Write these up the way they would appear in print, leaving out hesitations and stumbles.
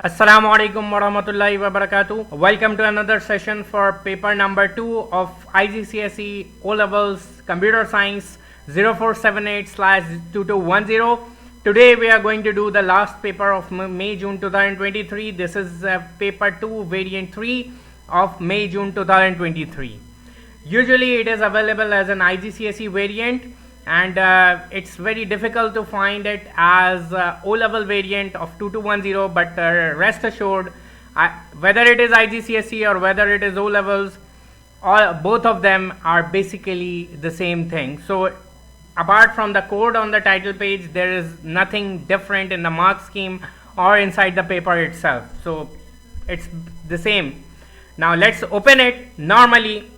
Assalamu alaikum warahmatullahi wabarakatuh. Welcome to another session for paper number 2 of IGCSE O-Levels Computer Science 0478/2210. Today we are going to do the last paper of May-June 2023. This is paper 2 variant 3 of May-June 2023. Usually it is available as an IGCSE variant, and it's very difficult to find it as O-level variant of 2210, but rest assured, whether it is IGCSE or whether it is O-levels, both of them are basically the same thing. So apart from the code on the title page, there is nothing different in the mark scheme or inside the paper itself, so it's the same. Now let's open it. Normally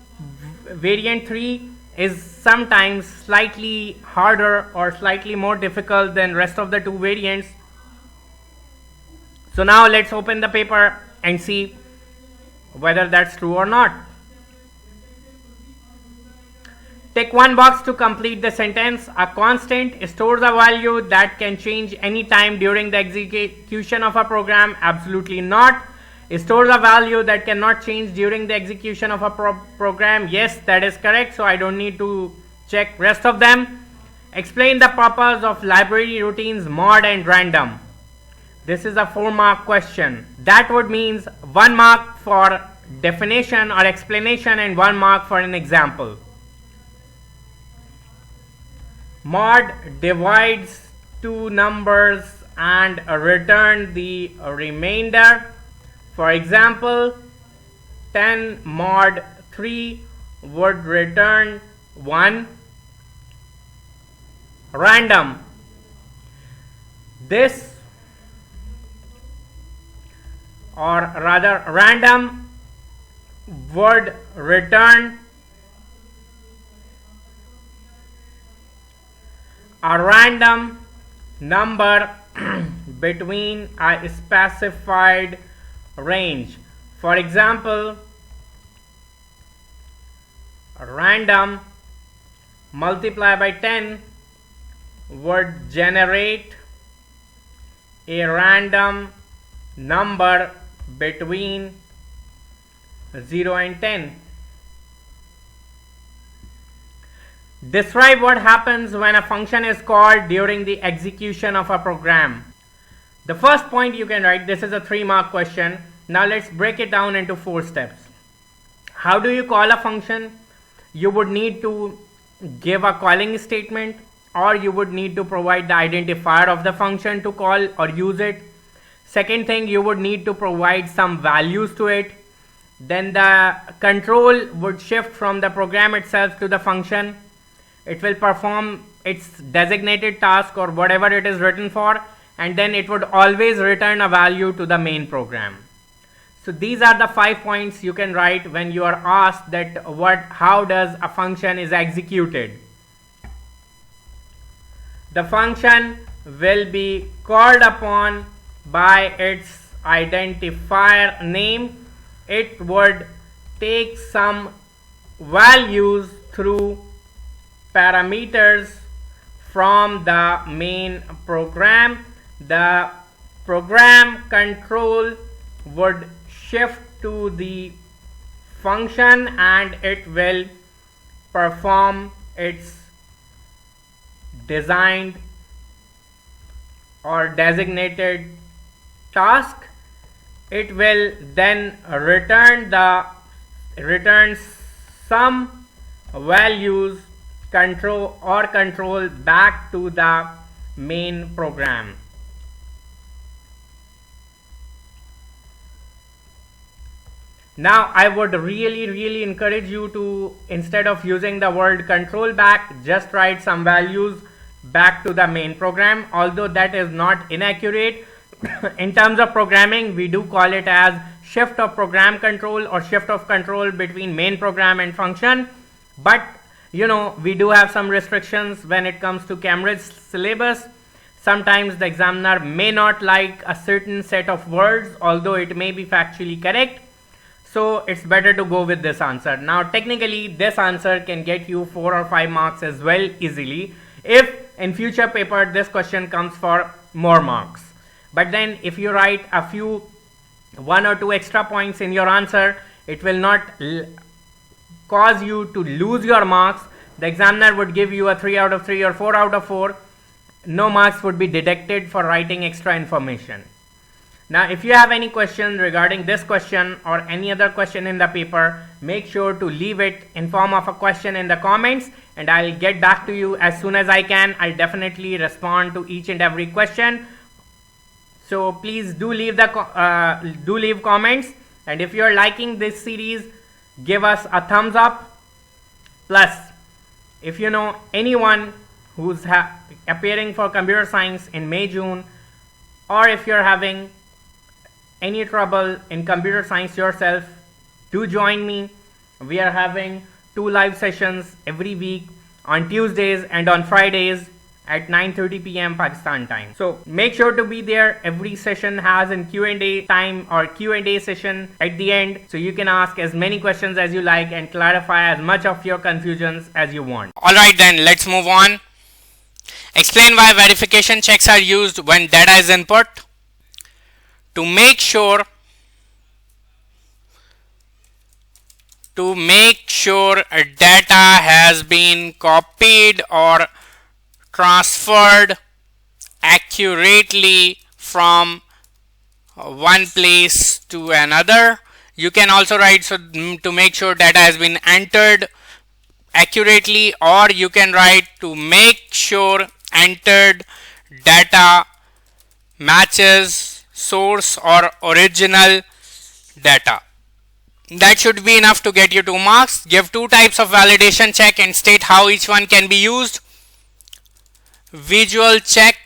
variant 3 is sometimes slightly harder or slightly more difficult than rest of the two variants. So now let's open the paper and see whether that's true or not. Tick one box to complete the sentence. A constant stores a value that can change any time during the execution of a program. Absolutely not. Stores a value that cannot change during the execution of a program. Yes, that is correct, so I don't need to check rest of them. Explain the purpose of library routines mod and random. This is a 4-mark question. That would means 1 mark for definition or explanation and 1 mark for an example. Mod divides two numbers and return the remainder. For example, 10 mod 3 would return 1. Random. This, or rather random, would return a random number between a specified range. For example, random multiplied by 10 would generate a random number between 0 and 10. Describe what happens when a function is called during the execution of a program. The first point you can write, this is a 3-mark question. Now let's break it down into 4 steps. How do you call a function? You would need to give a calling statement, or you would need to provide the identifier of the function to call or use it. Second thing, you would need to provide some values to it. Then the control would shift from the program itself to the function. It will perform its designated task or whatever it is written for, and then it would always return a value to the main program. So these are the 5 points you can write when you are asked that how does a function is executed. The function will be called upon by its identifier name. It would take some values through parameters from the main program. The program control would shift to the function and it will perform its designed or designated task. It will then return some values control back to the main program. Now I would really encourage you to, instead of using the word control back, just write some values back to the main program. Although that is not inaccurate, in terms of programming we do call it as shift of program control or shift of control between main program and function. But you know, we do have some restrictions when it comes to Cambridge syllabus. Sometimes the examiner may not like a certain set of words, although it may be factually correct. So it's better to go with this answer. Now technically this answer can get you 4 or 5 marks as well easily if in future paper this question comes for more marks. But then if you write a few 1 or 2 extra points in your answer, it will not cause you to lose your marks. The examiner would give you a 3 out of 3 or 4 out of 4. No marks would be deducted for writing extra information. Now, if you have any question regarding this question or any other question in the paper, make sure to leave it in form of a question in the comments, and I'll get back to you as soon as I can. I'll definitely respond to each and every question. So please do leave comments, and if you're liking this series, give us a thumbs up. Plus, if you know anyone who's appearing for computer science in May, June, or if you're having any trouble in computer science yourself, do join me. We are having 2 live sessions every week on Tuesdays and on Fridays at 9:30 p.m. Pakistan time. So make sure to be there. Every session has a Q&A time or Q&A session at the end, so you can ask as many questions as you like and clarify as much of your confusions as you want. Alright then, let's move on. Explain why verification checks are used when data is input. To make sure data has been copied or transferred accurately from one place to another. You can also write to make sure data has been entered accurately, or you can write to make sure entered data matches source or original data. That should be enough to get you 2 marks. Give 2 types of validation check and state how each one can be used. Visual check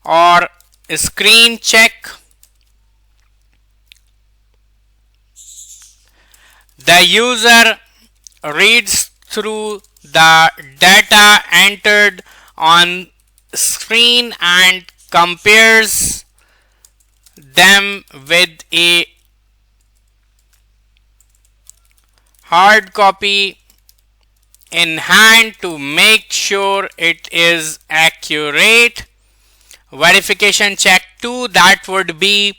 or screen check. The user reads through the data entered on screen and compares them with a hard copy in hand to make sure it is accurate. Verification check 2, that would be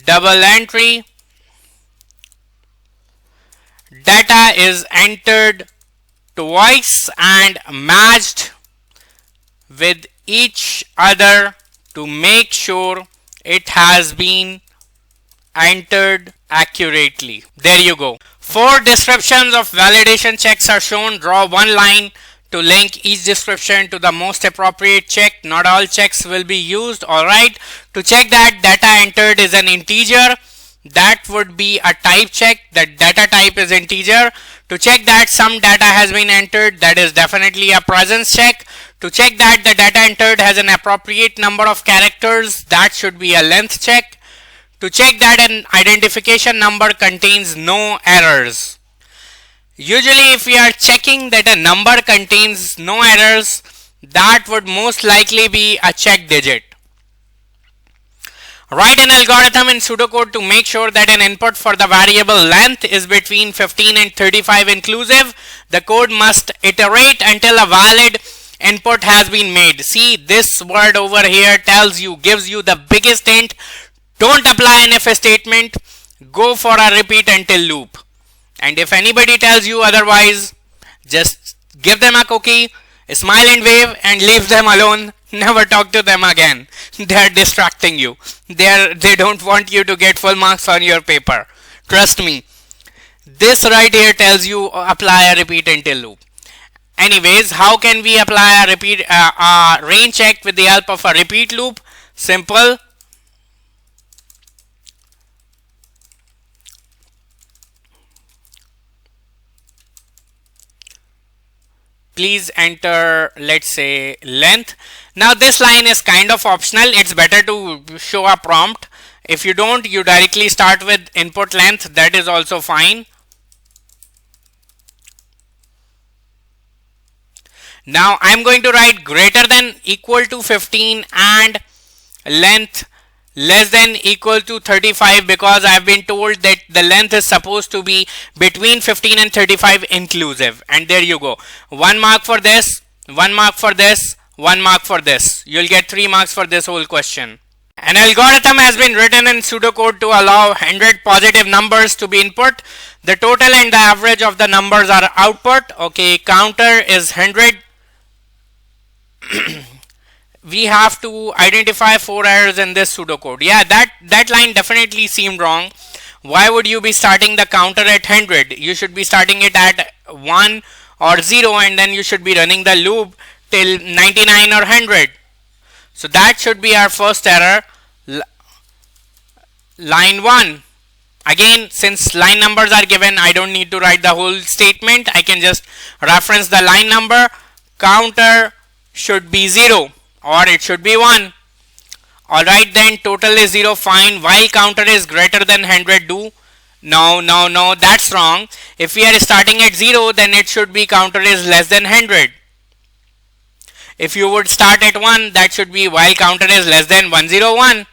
double entry. Data is entered twice and matched with each other to make sure it has been entered accurately. There you go. 4 descriptions of validation checks are shown. Draw 1 line to link each description to the most appropriate check. Not all checks will be used. Alright, to check that data entered is an integer, that would be a type check. The data type is integer. To check that some data has been entered, that is definitely a presence check. To check that the data entered has an appropriate number of characters, that should be a length check. To check that an identification number contains no errors. Usually if we are checking that a number contains no errors, that would most likely be a check digit. Write an algorithm in pseudocode to make sure that an input for the variable length is between 15 and 35 inclusive. The code must iterate until a valid input has been made. See, this word over here gives you the biggest hint. Don't apply an if statement. Go for a repeat until loop. And if anybody tells you otherwise, just give them a cookie, smile and wave, and leave them alone. Never talk to them again. They are distracting you. They don't want you to get full marks on your paper. Trust me. This right here tells you apply a repeat until loop. Anyways, how can we apply a range check with the help of a repeat loop? Simple. Please enter, let's say, length. Now this line is kind of optional. It's better to show a prompt. If you don't, you directly start with input length. That is also fine. Now I'm going to write greater than equal to 15 and length less than equal to 35, because I've been told that the length is supposed to be between 15 and 35 inclusive. And there you go. 1 mark for this, 1 mark for this, 1 mark for this. You'll get 3 marks for this whole question. An algorithm has been written in pseudocode to allow 100 positive numbers to be input. The total and the average of the numbers are output. Okay, counter is 100. We have to identify 4 errors in this pseudocode. Yeah, that line definitely seemed wrong. Why would you be starting the counter at 100? You should be starting it at 1 or 0, and then you should be running the loop till 99 or 100. So that should be our first error. Line 1. Again, since line numbers are given, I don't need to write the whole statement. I can just reference the line number. Counter should be 0 or it should be 1. Alright, then total is 0, fine. While counter is greater than 100, do. No, that's wrong. If we are starting at 0, then it should be counter is less than 100. If you would start at 1, that should be while counter is less than 101.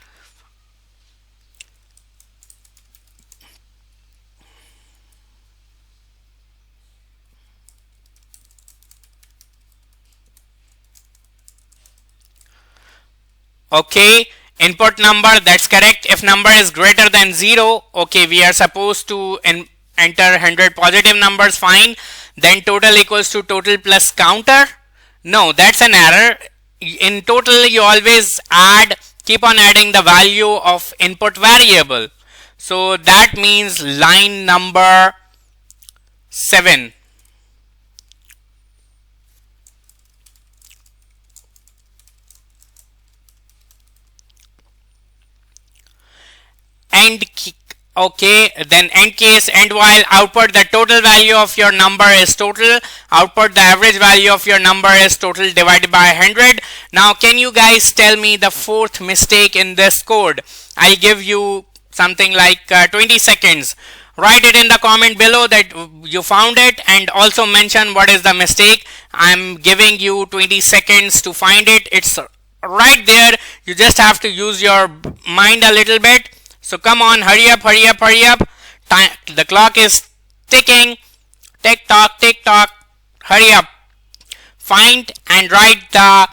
Okay, input number, that's correct. If number is greater than 0, okay, we are supposed to enter 100 positive numbers, fine. Then total equals to total plus counter. No, that's an error. In total, you always keep on adding the value of input variable. So that means line number 7. End, okay, then end case, end while output the total value of your number is total, output the average value of your number is total divided by 100. Now can you guys tell me the fourth mistake in this code? I'll give you something like 20 seconds. Write it in the comment below that you found it, and also mention what is the mistake. I'm giving you 20 seconds to find it. It's right there. You just have to use your mind a little bit. So come on, hurry up. Time, the clock is ticking. Tick tock, hurry up. Find and write the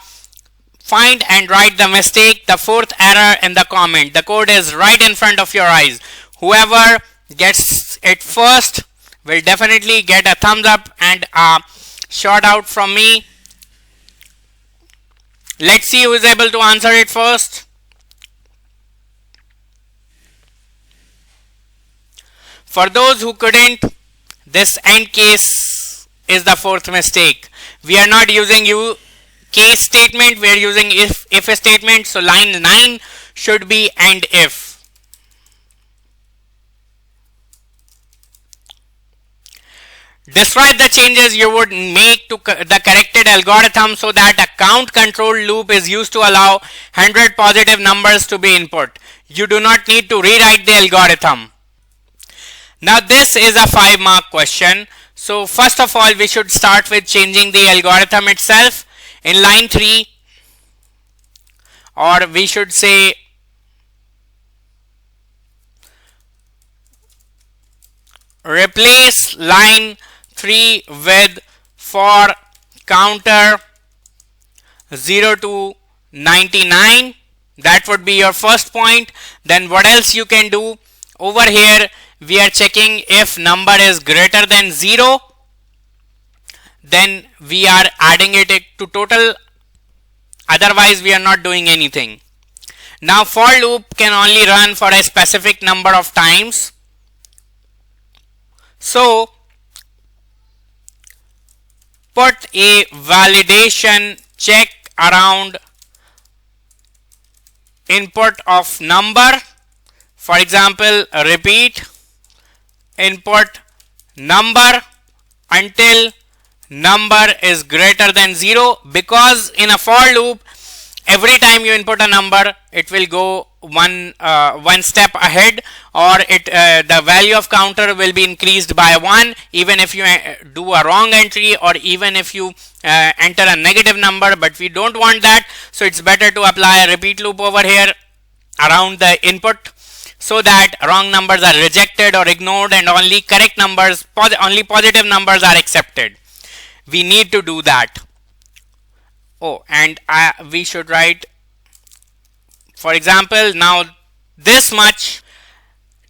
mistake, the fourth error in the comment. The code is right in front of your eyes. Whoever gets it first will definitely get a thumbs up and a shout out from me. Let's see who is able to answer it first. For those who couldn't, this AND case is the fourth mistake. We are not using case statement, we are using if statement. So line 9 should be AND if. Describe the changes you would make to the corrected algorithm so that a count control loop is used to allow 100 positive numbers to be input. You do not need to rewrite the algorithm. Now this is a 5-mark question. So first of all, we should start with changing the algorithm itself. In line 3, or we should say replace line 3 with for counter 0 to 99. That would be your first point. Then what else you can do? Over here we are checking if number is greater than 0, then we are adding it to total, otherwise we are not doing anything. Now for loop can only run for a specific number of times. So put a validation check around input of number. For example, repeat input number until number is greater than 0, because in a for loop every time you input a number it will go one step ahead, or the value of counter will be increased by 1 even if you do a wrong entry, or even if you enter a negative number. But we don't want that, so it's better to apply a repeat loop over here around the input, so that wrong numbers are rejected or ignored and only correct numbers, only positive numbers are accepted. We need to do that. Oh, and we should write For example, now this much,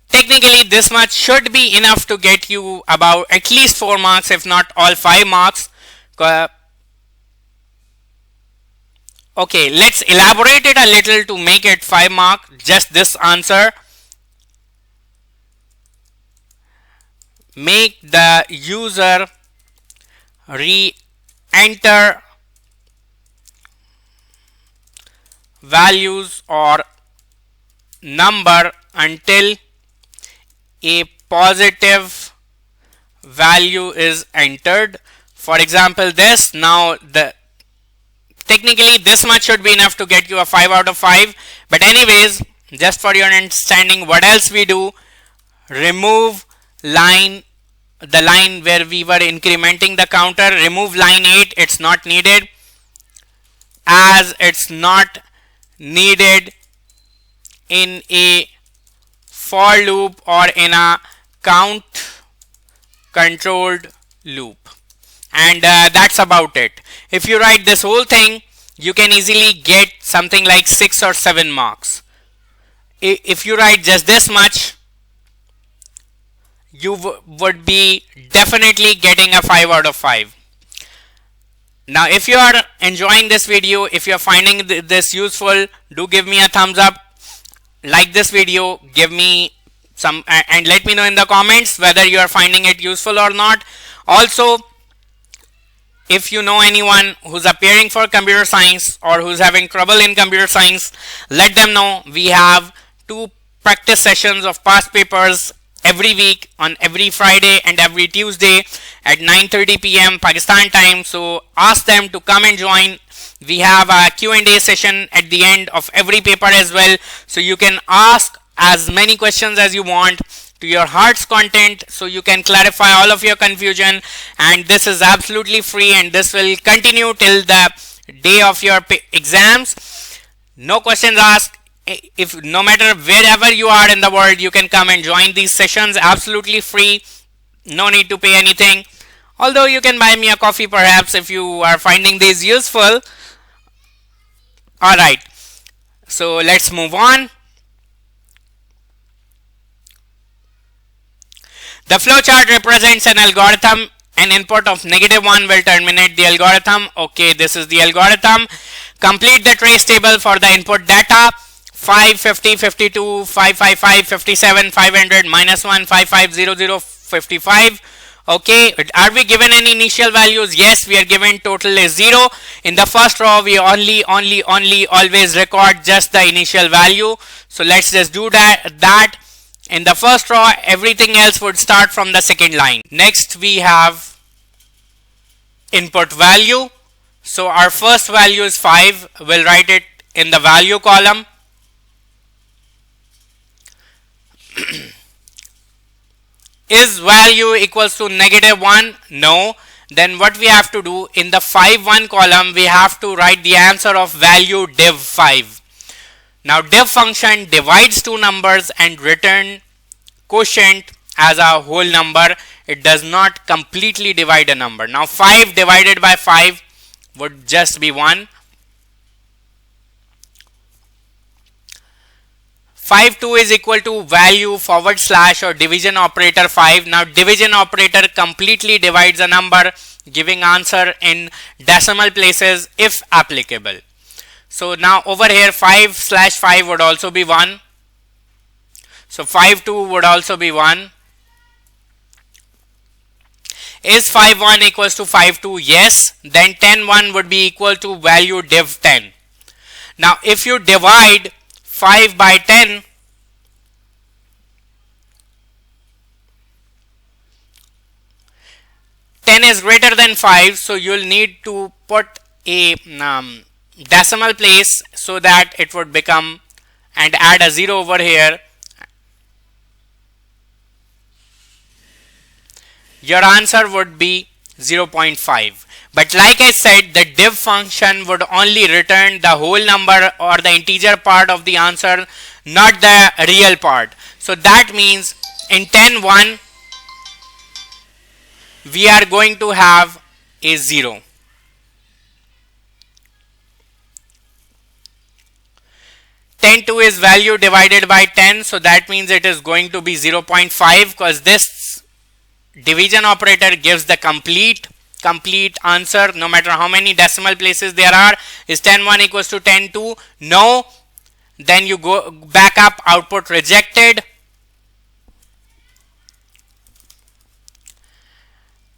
technically this much should be enough to get you about at least 4 marks, if not all 5 marks. Okay, let's elaborate it a little to make it 5 mark. Just this answer. Make the user re-enter values or number until a positive value is entered. For example, this, now technically this much should be enough to get you a 5 out of 5, but anyways, just for your understanding, what else we do, remove the line where we were incrementing the counter, remove line 8, it's not needed, as it's not needed in a for loop or in a count controlled loop. And that's about it. If you write this whole thing, you can easily get something like 6 or 7 marks. If you write just this much, you would be definitely getting a 5 out of 5. Now if you are enjoying this video, if you are finding this useful, do give me a thumbs up, like this video, give me some and let me know in the comments whether you are finding it useful or not. Also, if you know anyone who's appearing for computer science or who's having trouble in computer science, let them know. We have 2 practice sessions of past papers every week, on every Friday and every Tuesday at 9:30 p.m. Pakistan time. So ask them to come and join. We have a Q&A session at the end of every paper as well, so you can ask as many questions as you want to your heart's content, so you can clarify all of your confusion. And this is absolutely free, and this will continue till the day of your exams. No questions asked. If no matter wherever you are in the world, you can come and join these sessions absolutely free. No need to pay anything, although you can buy me a coffee perhaps if you are finding these useful. Alright, so let's move on. The flowchart represents an algorithm. An input of -1 will terminate the algorithm. Okay, this is the algorithm. Complete the trace table for the input data. 5, 50, 52, 555, 57, 500, -1, 5500, 55. Okay, are we given any initial values? Yes, we are given total is 0. In the first row, we only always record just the initial value. So let's just do that. In the first row, everything else would start from the second line. Next, we have input value. So our first value is 5. We'll write it in the value column. Is value equals to -1? No. Then what we have to do, in the 5 1 column, we have to write the answer of value div 5. Now div function divides two numbers and return quotient as a whole number. It does not completely divide a number. Now 5 divided by 5 would just be 1. 5 2 is equal to value / or division operator 5. Now division operator completely divides a number, giving answer in decimal places if applicable. So now over here 5 / 5 would also be 1. So 5 2 would also be 1. Is 5 1 equals to 5 2? Yes. Then 10 1 would be equal to value div 10. Now if you divide 5 by 10, is greater than 5, so you'll need to put a decimal place so that it would become, and add a 0 over here. Your answer would be 0.5. But like I said, the div function would only return the whole number or the integer part of the answer, not the real part. So that means in 10 1, we are going to have a 0. 10(2) is value divided by 10, so that means it is going to be 0.5, because this division operator gives the complete answer no matter how many decimal places there are. Is 10(1) equals to 10(2)? No. Then you go back up, output rejected,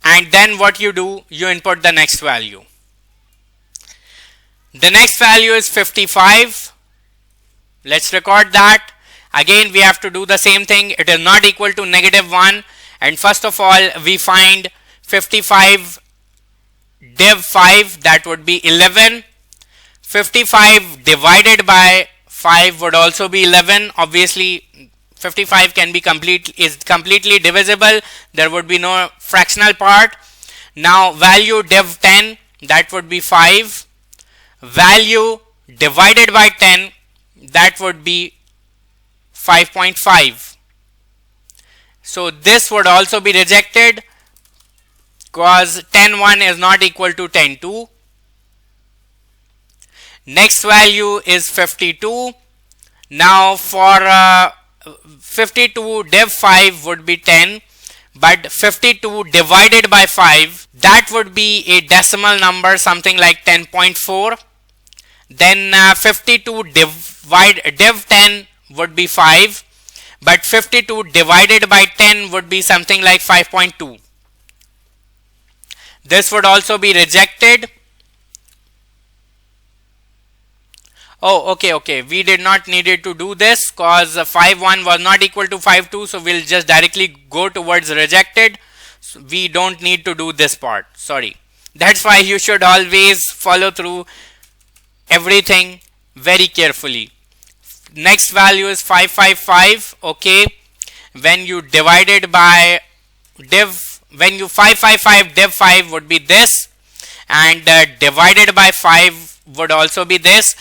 and then what you do, you input the next value. The next value is 55. Let's record that. Again, we have to do the same thing. It is not equal to -1, and first of all we find 55 div 5, that would be 11. 55 divided by 5 would also be 11. Obviously 55 can be completely divisible. There would be no fractional part. Now value div 10, that would be 5. Value divided by 10, that would be 5.5. So this would also be rejected, because 10(1) is not equal to 10(2). Next value is 52. Now for 52 div 5 would be 10, but 52 divided by 5, that would be a decimal number, something like 10.4. Then 52 div 10 would be 5, but 52 divided by 10 would be something like 5.2. This would also be rejected. Oh, okay, we did not needed to do this, because 5(1) was not equal to 5(2), so we'll just directly go towards rejected. So we don't need to do this part, sorry. That's why you should always follow through everything very carefully. Next value is 555. Okay, when you divided by when you 555 div 5 would be this, and divided by 5 would also be this.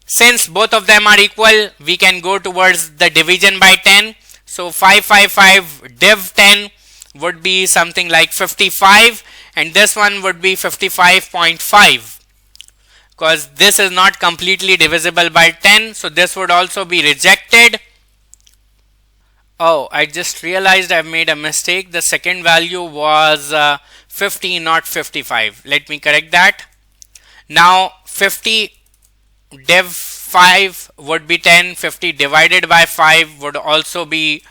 Since both of them are equal, we can go towards the division by 10. So 555 div 10 would be something like 55, and this one would be 55.5, because this is not completely divisible by 10, so this would also be rejected. Oh, I just realized I've made a mistake. The second value was 50, not 55. Let me correct that. Now 50 div 5 would be 10, 50 divided by 5 would also be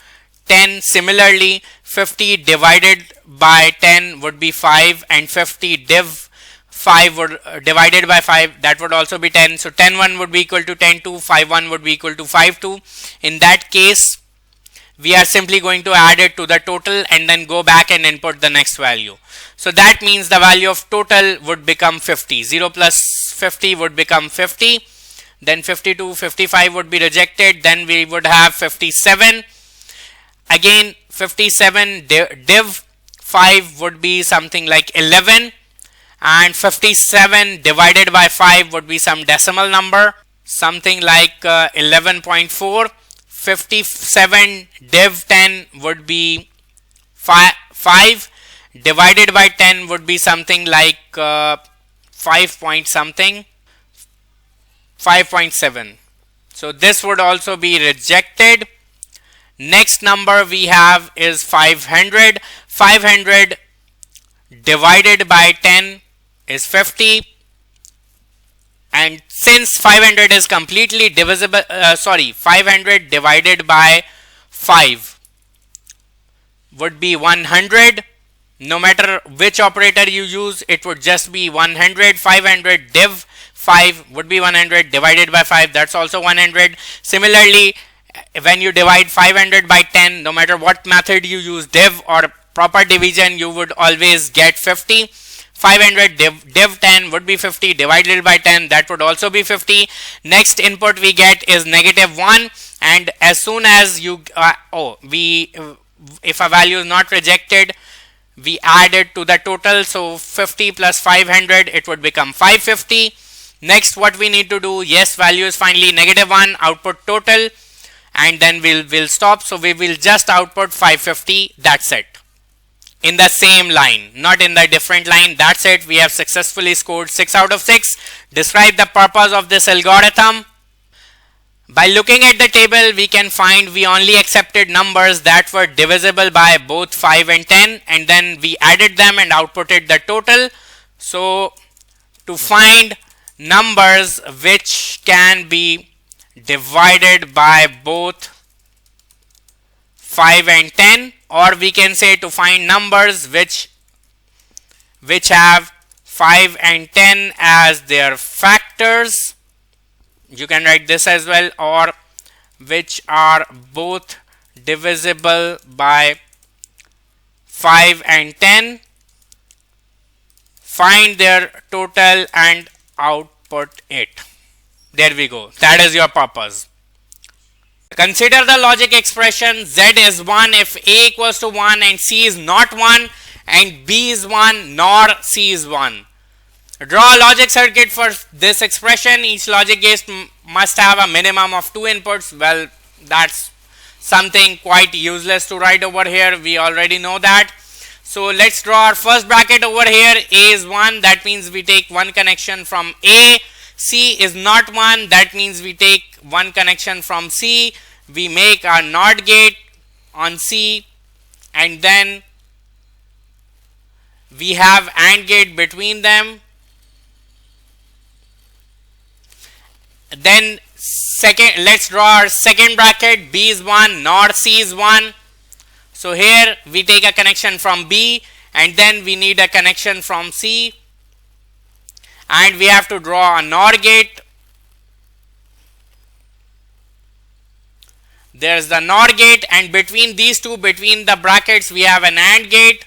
10. Similarly, 50 divided by 10 would be 5, and 50 div 5 would divided by 5, that would also be 10. So 10(1) would be equal to 10(2), 5(1) would be equal to 5(2). In that case, we are simply going to add it to the total and then go back and input the next value. So that means the value of total would become 50. 0 plus 50 would become 50. Then 52, 55 would be rejected. Then we would have 57. Again 57 div 5 would be something like 11, and 57 divided by 5 would be some decimal number, something like 11.4. 57 div 10 would be 5 divided by 10 would be something like 5 point something, 5.7. So this would also be rejected. Next number we have is 500. 500 divided by 10 is 50, and since 500 is completely divisible, 500 divided by 5 would be 100. No matter which operator you use, it would just be 100. 500 div 5 would be 100 divided by 5, that's also 100. Similarly, when you divide 500 by 10, no matter what method you use, div or proper division, you would always get 50. 500 div 10 would be 50 divided by 10, that would also be 50. Next input we get is -1, and as soon as you if a value is not rejected, we add it to the total. So 50 plus 500, it would become 550. Next what we need to do, yes, value is finally -1, output total, and then we'll stop. So we will just output 550, that's it, in the same line, not in the different line. That's it. We have successfully scored 6 out of 6. Describe the purpose of this algorithm. By looking at the table, we can find we only accepted numbers that were divisible by both 5 and 10, and then we added them and outputted the total. So to find numbers which can be divided by both 5 and 10, or we can say to find numbers which have 5 and 10 as their factors, you can write this as well, or which are both divisible by 5 and 10, find their total and output it. There we go. That is your purpose. Consider the logic expression z is 1 if a equals to 1 and c is not 1 and b is 1 nor c is 1. Draw a logic circuit for this expression. Each logic gate must have a minimum of 2 inputs. Well, that's something quite useless to write over here. We already know that. So let's draw our first bracket over here. A is 1. That means we take one connection from A. C is not 1. That means we take one connection from C. We make our NOT gate on C, and then we have AND gate between them. Then second, let's draw our second bracket. B is 1, NOR C is 1. So here we take a connection from B, and then we need a connection from C, and we have to draw a NOR gate. There's the NOR gate, and between these two, between the brackets, we have an AND gate.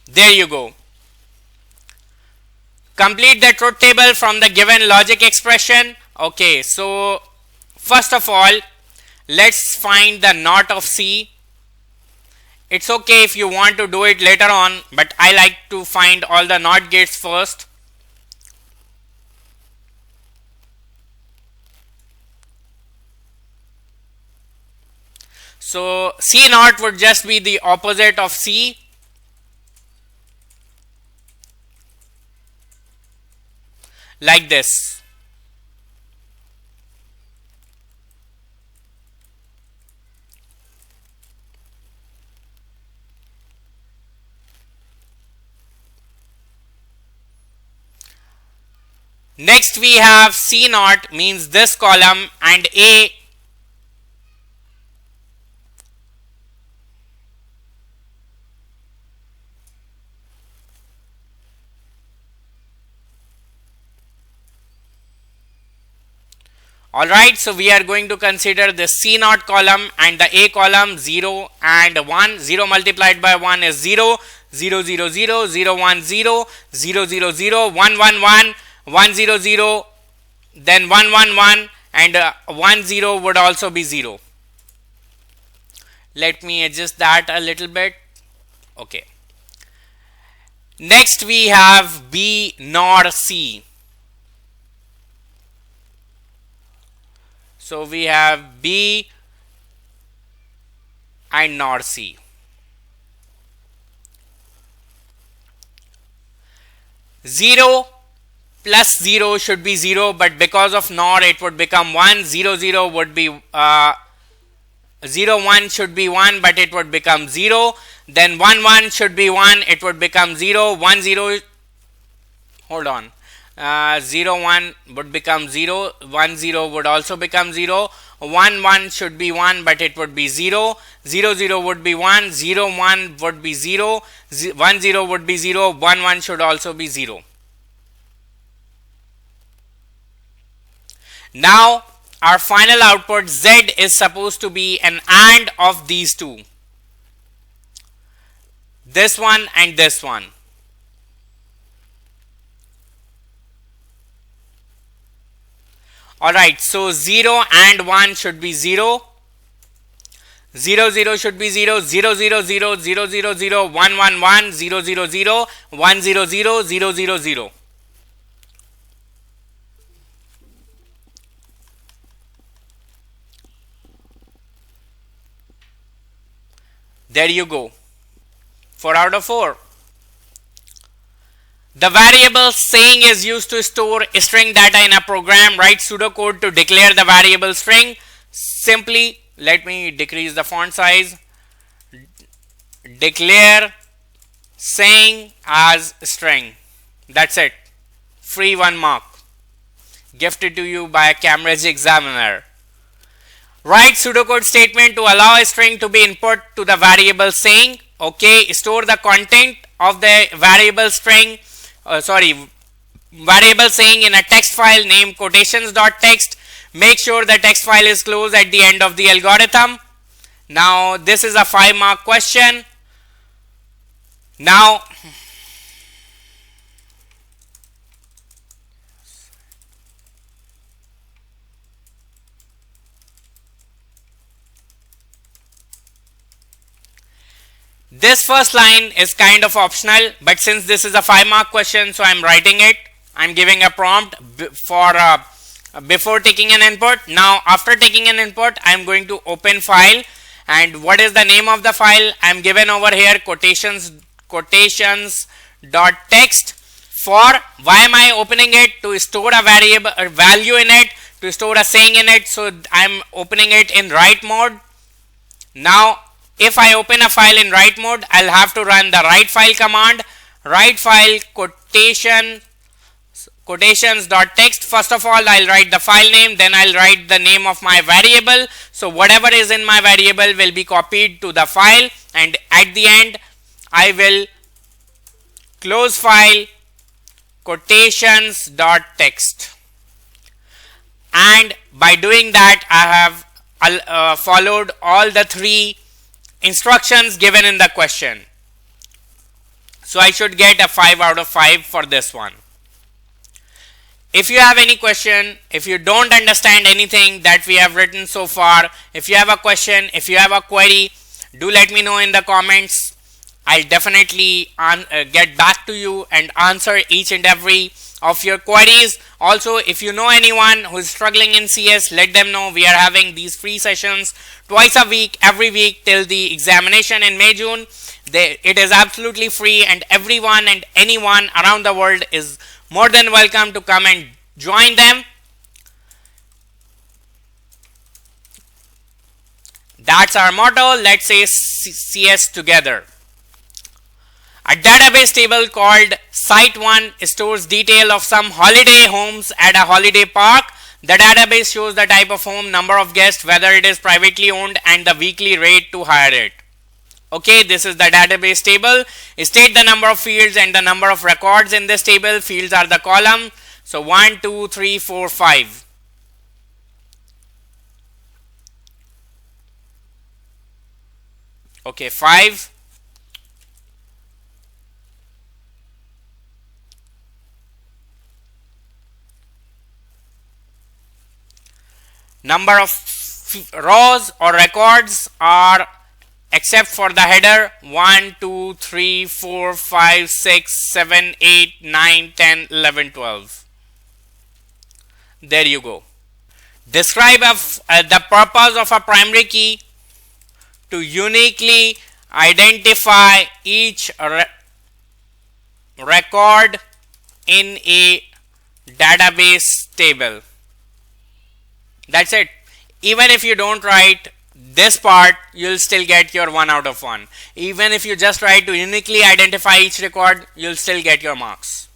There you go. Complete the truth table from the given logic expression. Okay, so first of all, let's find the NOT of C. It's okay if you want to do it later on, but I like to find all the NOT gates first. So C naught would just be the opposite of C. Like this. Next we have C naught means this column, and A Alright, so we are going to consider the C naught column and the A column 0 and 1. 0 multiplied by 1 is 0, 0 0 0, 0 1 0, 0 0 0, 1 1 1, 1 0 0, then 1 1 1, and 1 0 would also be 0. Let me adjust that a little bit. Okay. Next we have B nor C. So we have B and NOR C. Zero plus 0 should be 0, but because of NOR it would become 1. 0 0 would be 0 1 should be 1, but it would become 0. Then 1 1 should be 1, it would become 0. 1 0, hold on. 0 1 would become 0, 1 0 would also become 0, 1 1 should be 1, but it would be 0, 0 0 would be 1, 0 1 would be 0, 1 0 would be 0, 1 1 should also be 0. Now our final output Z is supposed to be an AND of these two, this one and this one. Alright, so 0 and 1 should be 0, 0 0 should be 0, 0 0 0, 0 0 0, 1 1 1, 0 0 0, 1 0 0, 0 0 0. There you go. 4 out of 4. The variable saying is used to store string data in a program. Write pseudocode to declare the variable string. Simply, let me decrease the font size. Declare saying as string. That's it. Free 1 mark. Gifted to you by a Cambridge examiner. Write pseudocode statement to allow a string to be input to the variable saying. Okay, store the content of the variable string, variable saying in a text file named quotations.txt. Make sure the text file is closed at the end of the algorithm. Now, this is a 5 mark question. Now, this first line is kind of optional, but since this is a 5 mark question, so I'm writing it. I'm giving a prompt for before taking an input. Now, after taking an input, I'm going to open file. And what is the name of the file? I'm given over here quotations.txt. For why am I opening it? To store a variable, a value in it, to store a saying in it. So I'm opening it in write mode. Now, if I open a file in write mode, I'll have to run the write file command. Write file quotations.txt. First of all, I'll write the file name, then I'll write the name of my variable. So whatever is in my variable will be copied to the file, and at the end I will close file quotations.txt. And by doing that, I have followed all the 3 instructions given in the question. So I should get a 5 out of 5 for this one. If you have any question, if you don't understand anything that we have written so far, if you have a question, if you have a query, do let me know in the comments. I'll definitely get back to you and answer each and every of your queries. Also, if you know anyone who is struggling in CS, let them know. We are having these free sessions twice a week, every week till the examination in May, June. It is absolutely free, and everyone and anyone around the world is more than welcome to come and join them. That's our motto. Let's say CS together. A database table called Site1 stores detail of some holiday homes at a holiday park. The database shows the type of home, number of guests, whether it is privately owned, and the weekly rate to hire it. Okay, this is the database table. State the number of fields and the number of records in this table. Fields are the column. So 1, 2, 3, 4, 5. Okay, 5. Number of rows or records are, except for the header, 1, 2, 3, 4, 5, 6, 7, 8, 9, 10, 11, 12. There you go. Describe the purpose of a primary key to uniquely identify each record in a database table. That's it. Even if you don't write this part, you'll still get your 1 out of 1. Even if you just try to uniquely identify each record, you'll still get your marks.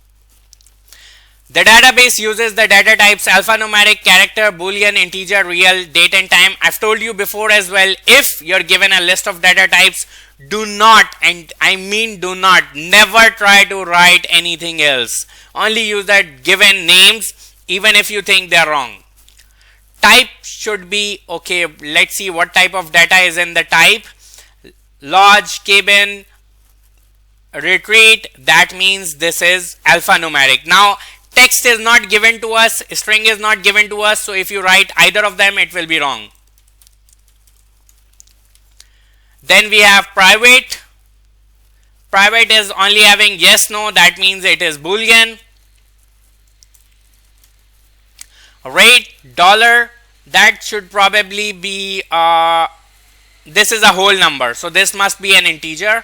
The database uses the data types alphanumeric, character, boolean, integer, real, date and time. I've told you before as well, if you're given a list of data types, do not, and I mean do not, never try to write anything else. Only use the given names, even if you think they're wrong. Type should be, okay, let's see what type of data is in the type. Lodge, cabin, retreat, that means this is alphanumeric. Now, text is not given to us, string is not given to us, so if you write either of them, it will be wrong. Then we have private. Private is only having yes, no, that means it is boolean. Rate, dollar, that should probably be this is a whole number, so this must be an integer.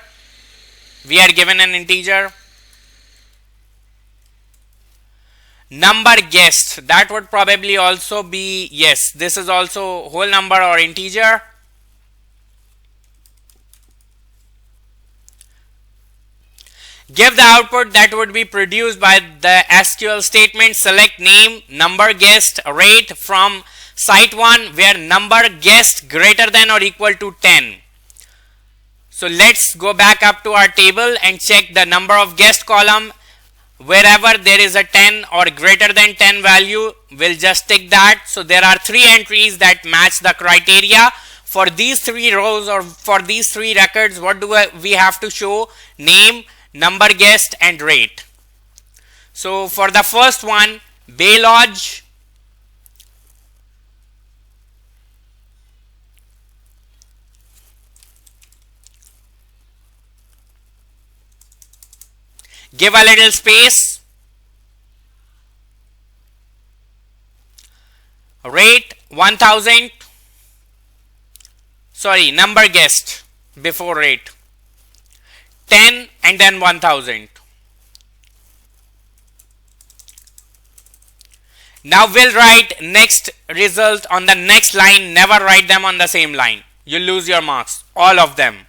We are given an integer. Number guessed, that would probably also be, yes, this is also whole number or integer. Give the output that would be produced by the SQL statement. Select name, number guessed, rate from site 1 where number guessed greater than or equal to 10. So let's go back up to our table and check the number of guessed column. Wherever there is a 10 or greater than 10 value, we'll just tick that. So there are 3 entries that match the criteria. For these 3 rows or for these 3 records, what do we have to show? Name, number guessed and rate. So for the first one, Bay Lodge, give a little space, rate 1000, sorry, number guessed before rate, 10 and then 1000. Now we'll write next result on the next line, never write them on the same line. You lose your marks, all of them.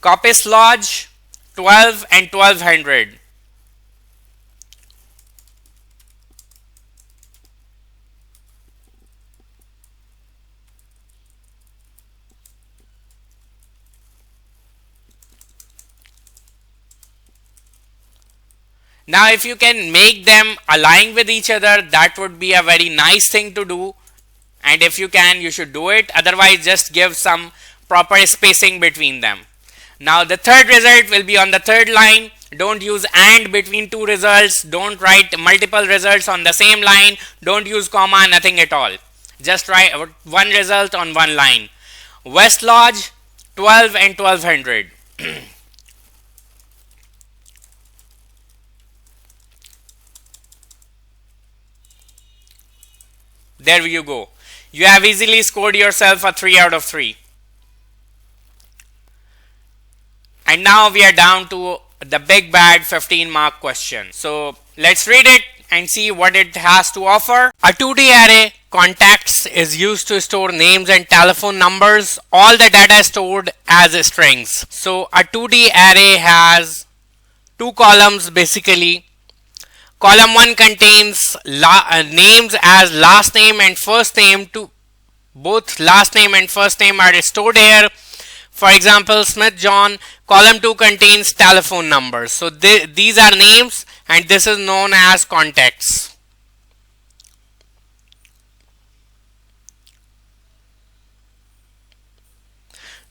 Coppice Lodge, 12 and 1200. Now if you can make them align with each other, that would be a very nice thing to do, and if you can, you should do it. Otherwise, just give some proper spacing between them. Now the third result will be on the third line. Don't use AND between 2 results. Don't write multiple results on the same line. Don't use comma, nothing at all. Just write one result on one line. West Lodge, 12 and 1200. There you go. You have easily scored yourself a 3 out of 3. And now we are down to the big bad 15 mark question. So let's read it and see what it has to offer. A 2D array contacts is used to store names and telephone numbers. All the data is stored as strings. So a 2D array has 2 columns basically. Column 1 contains names as last name and first name. Both last name and first name are stored here. For example, Smith John. Column 2 contains telephone numbers. So these are names and this is known as contacts.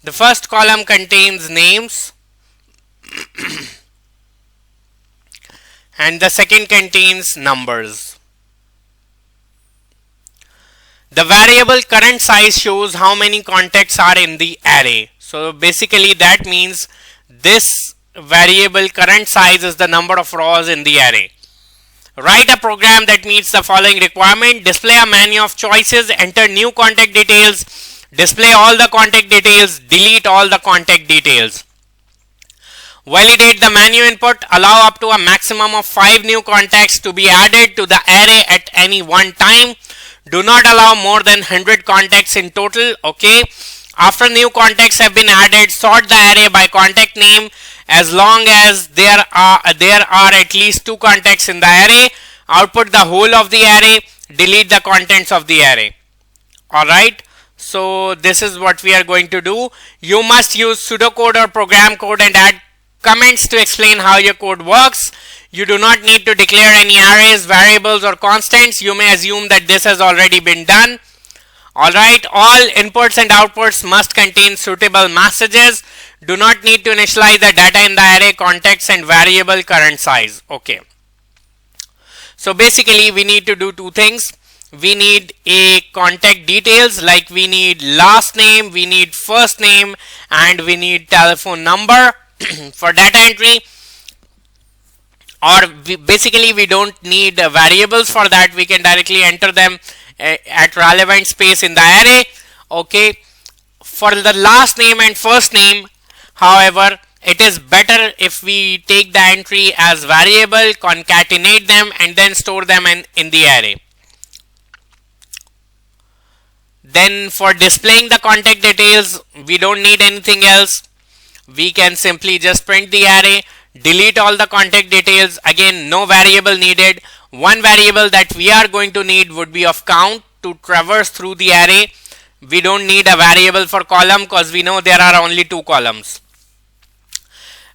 The first column contains names and the second contains numbers. The variable current size shows how many contacts are in the array. So basically that means this variable current size is the number of rows in the array. Write a program that meets the following requirement. Display a menu of choices, enter new contact details, display all the contact details, delete all the contact details. Validate the menu input, allow up to a maximum of 5 new contacts to be added to the array at any one time. Do not allow more than 100 contacts in total. Okay. After new contacts have been added, sort the array by contact name as long as there are at least 2 contacts in the array. Output the whole of the array, delete the contents of the array. Alright, so this is what we are going to do. You must use pseudocode or program code and add comments to explain how your code works. You do not need to declare any arrays, variables or constants. You may assume that this has already been done. Alright, all inputs and outputs must contain suitable messages. Do not need to initialize the data in the array, contacts and variable current size. Okay. So basically we need to do 2 things. We need a contact details, like we need last name, we need first name and we need telephone number for data entry. Or basically we don't need variables for that. We can directly enter them at relevant space in the array. Okay, for the last name and first name, however, it is better if we take the entry as variable, concatenate them, and then store them in the array. Then for displaying the contact details, we don't need anything else. We can simply just print the array, delete all the contact details. Again, no variable needed. One variable that we are going to need would be of count to traverse through the array. We don't need a variable for column because we know there are only 2 columns.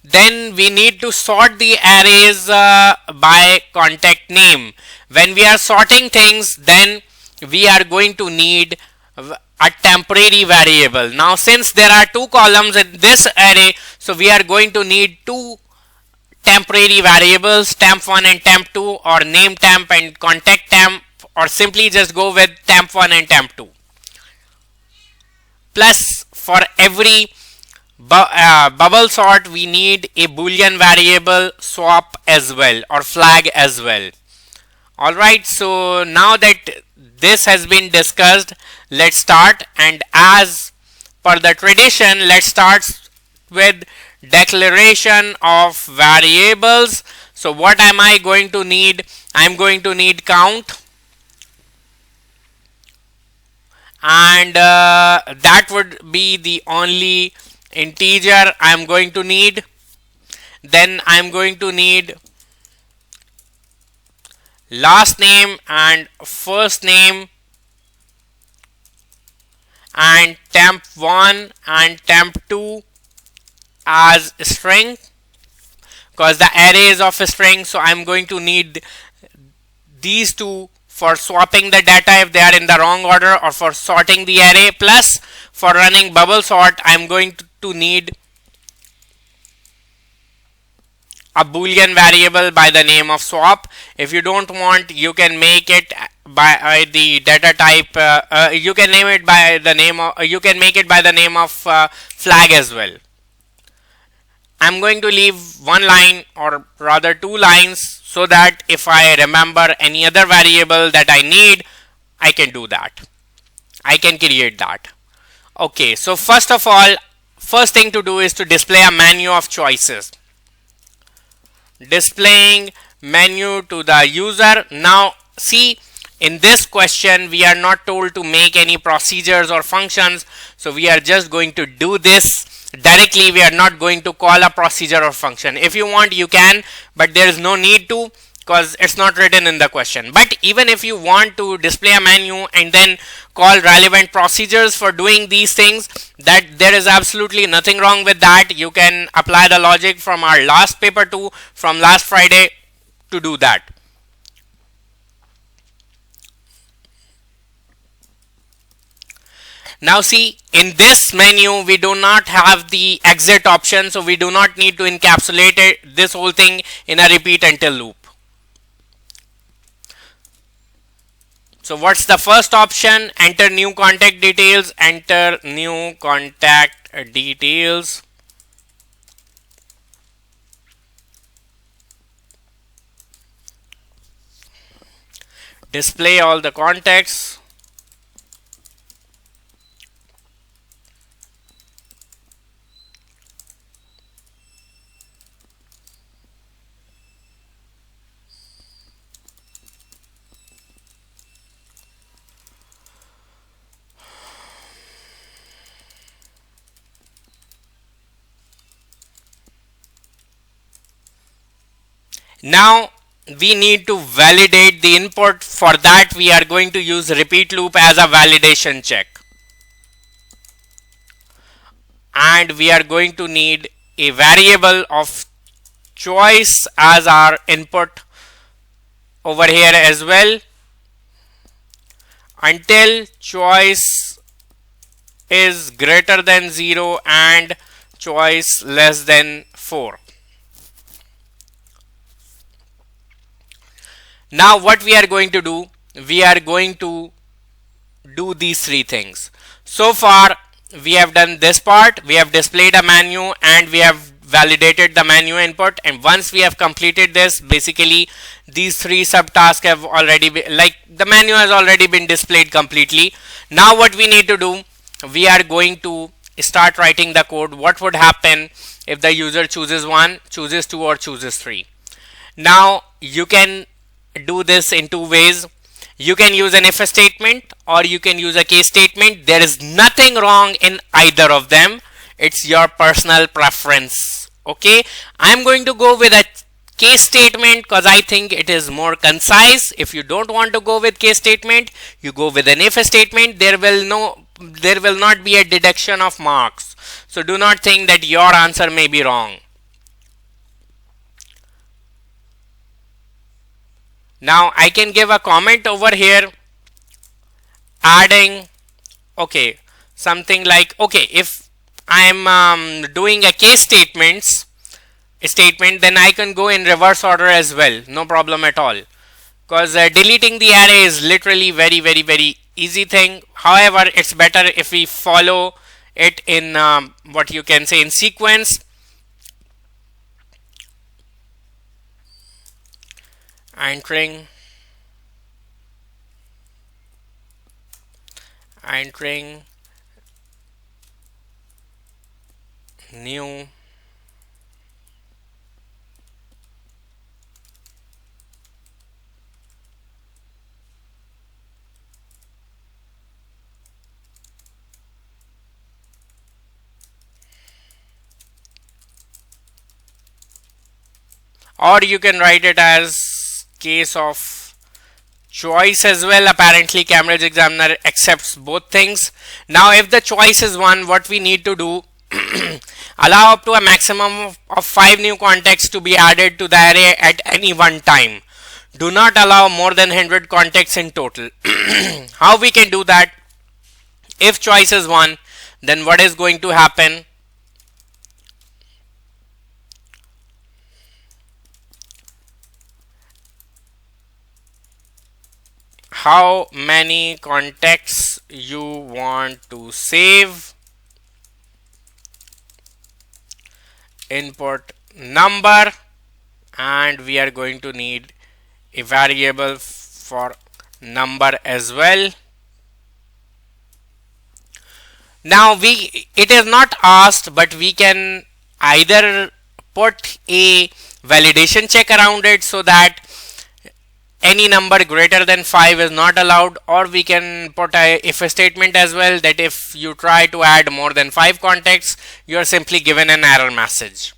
Then we need to sort the arrays by contact name. When we are sorting things, then we are going to need a temporary variable. Now since there are 2 columns in this array, so we are going to need 2 temporary variables, temp1 and temp2, or name temp and contact temp, or simply just go with temp1 and temp2. Plus for every bubble sort we need a boolean variable swap as well, or flag as well. Alright, so now that this has been discussed, let's start. And as per the tradition, let's start with declaration of variables. So what am I going to need? I'm going to need count, and that would be the only integer I'm going to need. Then I'm going to need last name and first name, and temp1 and temp2 as string, because the array is of a string. So I'm going to need these two for swapping the data if they are in the wrong order, or for sorting the array. Plus for running bubble sort, I'm going to need a boolean variable by the name of swap. If you don't want, you can make it by the data type. You can name it by the name of. You can make it by the name of flag as well. I'm going to leave one line, or rather 2 lines, so that if I remember any other variable that I need, I can do that. I can create that. Okay, so first of all, first thing to do is to display a menu of choices. Displaying menu to the user. Now see, in this question we are not told to make any procedures or functions, so we are just going to do this directly. We are not going to call a procedure or function. If you want, you can, but there is no need to, because it's not written in the question. But even if you want to display a menu and then call relevant procedures for doing these things, that there is absolutely nothing wrong with that. You can apply the logic from our last paper 2 from last Friday to do that. Now see, in this menu we do not have the exit option, so we do not need to encapsulate this whole thing in a repeat until loop. So what's the first option? Enter new contact details. Enter new contact details. Display all the contacts. Now we need to validate the input. For that we are going to use repeat loop as a validation check, and we are going to need a variable of choice as our input over here as well, until choice is greater than 0 and choice less than 4. Now what we are going to do, we are going to do these 3 things. So far we have done this part. We have displayed a menu and we have validated the menu input, and once we have completed this, basically these three subtasks have already been, like, the menu has already been displayed completely. Now what we need to do, we are going to start writing the code. What would happen if the user chooses 1, chooses 2, or chooses 3? Now you can do this in two ways. You can use an if statement or you can use a case statement. There is nothing wrong in either of them. It's your personal preference. Okay, I'm going to go with a case statement because I think it is more concise. If you don't want to go with case statement, you go with an if statement. There will not be a deduction of marks. So do not think that your answer may be wrong. Now I can give a comment over here adding, okay, something like, okay, if I'm doing a case statement, then I can go in reverse order as well, no problem at all, because deleting the array is literally very easy thing. However, it's better if we follow it in what you can say in sequence. Entering new or you can write it as case of choice as well. Apparently Cambridge Examiner accepts both things. Now if the choice is 1, what we need to do, allow up to a maximum of 5 new contexts to be added to the array at any one time. Do not allow more than 100 contexts in total. How we can do that? If choice is 1, then what is going to happen? How many contexts you want to save, input number, and we are going to need a variable for number as well. Now it is not asked, but we can either put a validation check around it so that any number greater than 5 is not allowed, or we can put a if statement as well, that if you try to add more than 5 contexts, you are simply given an error message.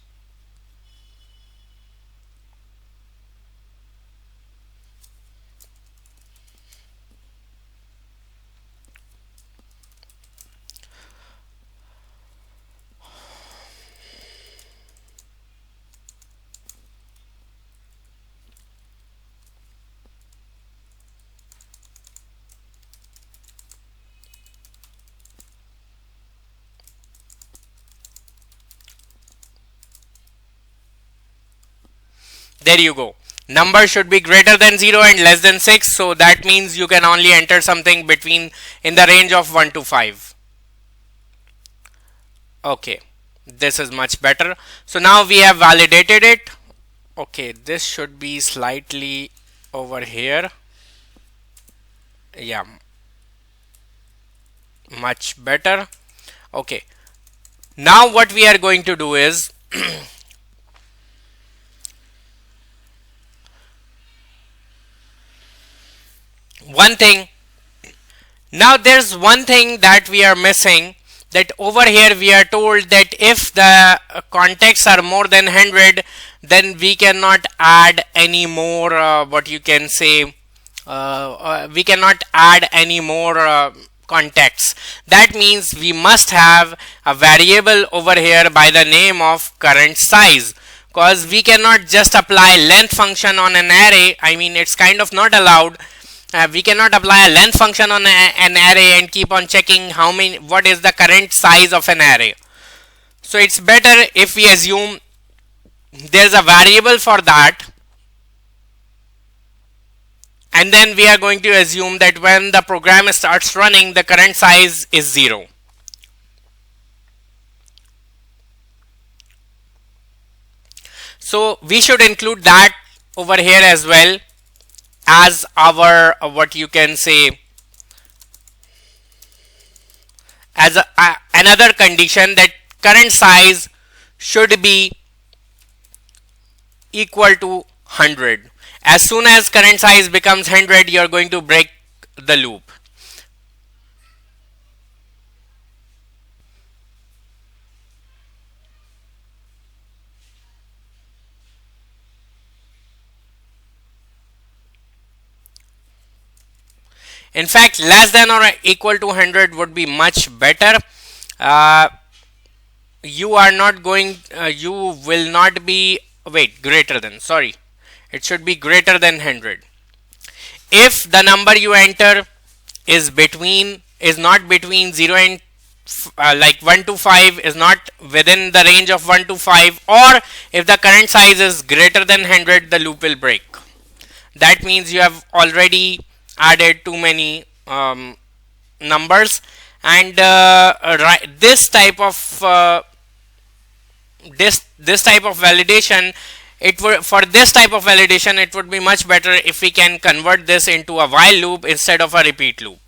There you go. Number should be greater than 0 and less than 6. So that means you can only enter something between in the range of 1 to 5. Okay, this is much better. So now we have validated it. Okay, this should be slightly over here. Yeah, much better. Okay, now what we are going to do is one thing. Now there's one thing that we are missing, that over here we are told that if the contexts are more than 100, then we cannot add any more what you can say we cannot add any more contexts. That means we must have a variable over here by the name of current size, because we cannot just apply length function on an array. I mean, it's kind of not allowed. We cannot apply a length function on an array and keep on checking what is the current size of an array. So it's better if we assume there's a variable for that, and then we are going to assume that when the program starts running, the current size is 0. So we should include that over here as well as our what you can say as another condition, that current size should be equal to 100. As soon as current size becomes 100, you are going to break the loop. In fact, less than or equal to 100 would be much better. Uh, you are not going, you will not be, wait, greater than, sorry, it should be greater than 100. If the number you enter is not between 0 and like 1 to 5, is not within the range of 1 to 5, or if the current size is greater than 100, the loop will break. That means you have already added too many numbers, and this type of this type of validation, it would, for this type of validation, it would be much better if we can convert this into a while loop instead of a repeat loop.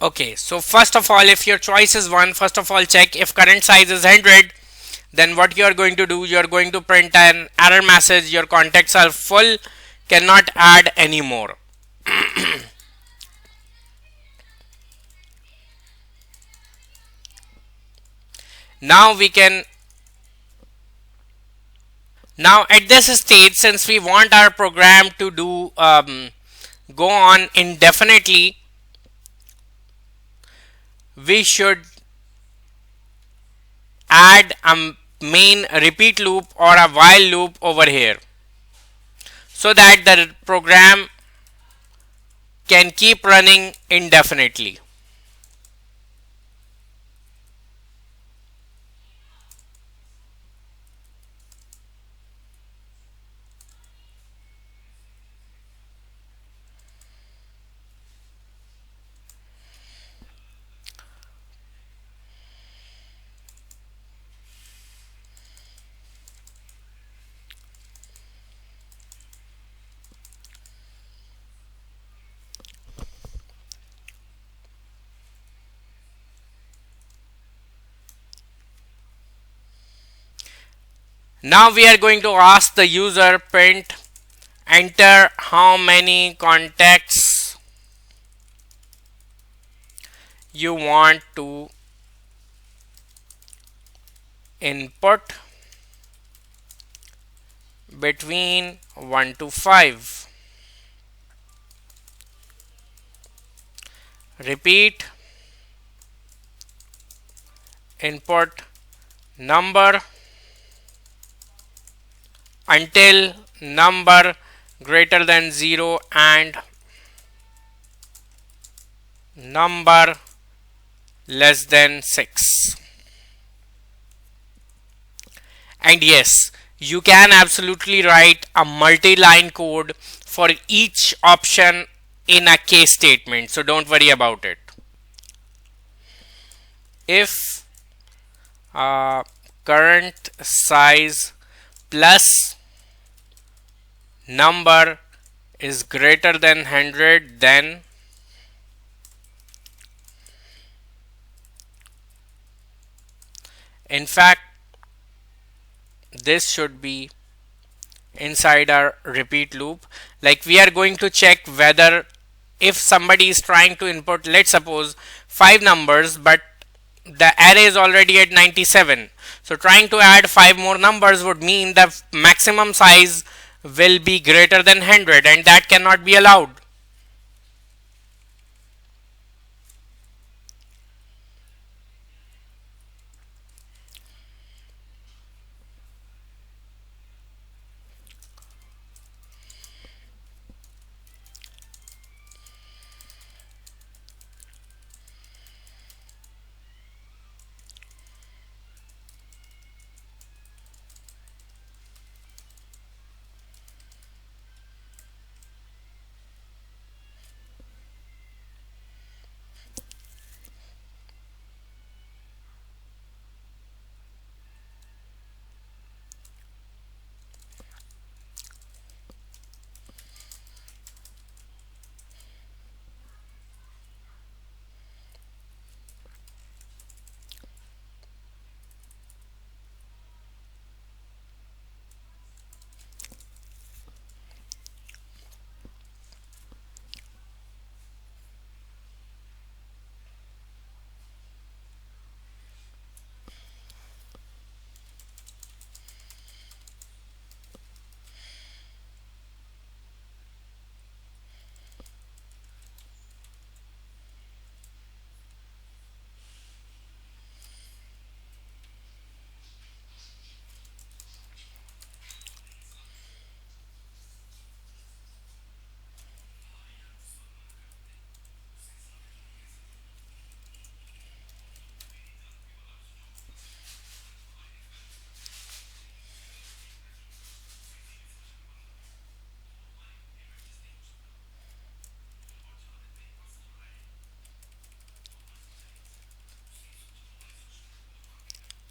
Okay, so first of all, if your choice is 1, first of all check if current size is 100. Then what you are going to do, you are going to print an error message, your contacts are full, cannot add any more. Now we can, now at this stage, since we want our program to do go on indefinitely, we should add a main repeat loop or a while loop over here, so that the program can keep running indefinitely. Now we are going to ask the user print enter how many contacts you want to input between 1 to 5. Repeat input number until number greater than 0 and number less than 6. And yes, you can absolutely write a multi-line code for each option in a case statement, so don't worry about it. If current size plus number is greater than 100, then in fact this should be inside our repeat loop. Like we are going to check whether if somebody is trying to input, let's suppose 5 numbers, but the array is already at 97, so trying to add 5 more numbers would mean the maximum size will be greater than 100, and that cannot be allowed.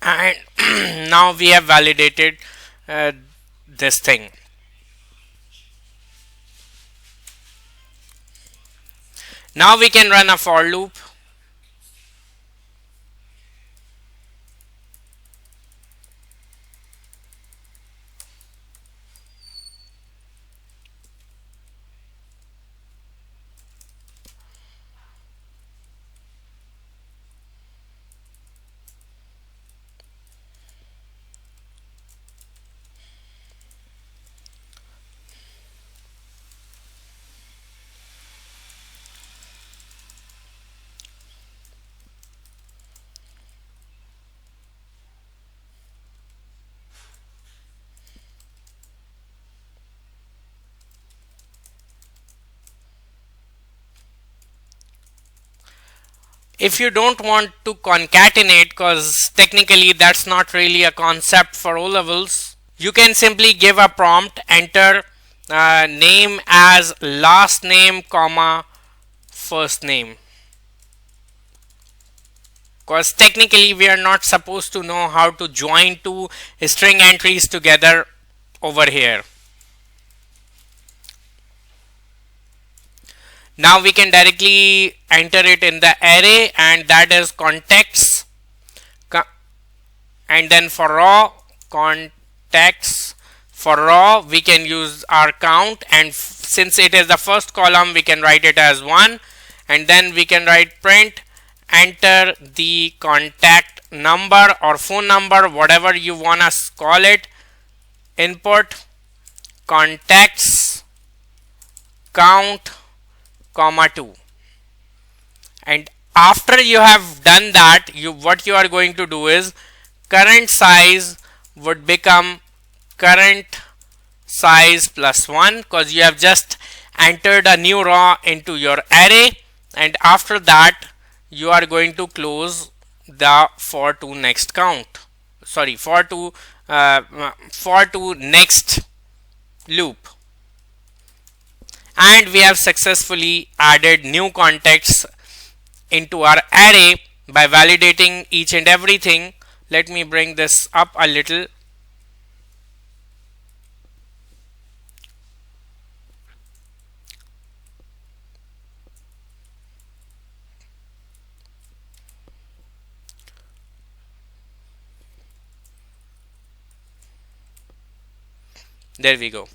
And now we have validated this thing. Now we can run a for loop. If you don't want to concatenate, because technically that's not really a concept for O levels, you can simply give a prompt, enter name as last name comma first name, because technically we are not supposed to know how to join two string entries together over here. Now we can directly enter it in the array, and that is context, and then for raw context, for raw we can use our count, and since it is the first column we can write it as 1, and then we can write print enter the contact number or phone number, whatever you want to call it, input contacts count comma 2. And after you have done that, what you are going to do is current size would become current size plus 1, because you have just entered a new raw into your array, and after that you are going to close the for to next count, sorry, for to next loop. And we have successfully added new contexts into our array by validating each and everything. Let me bring this up a little. There we go.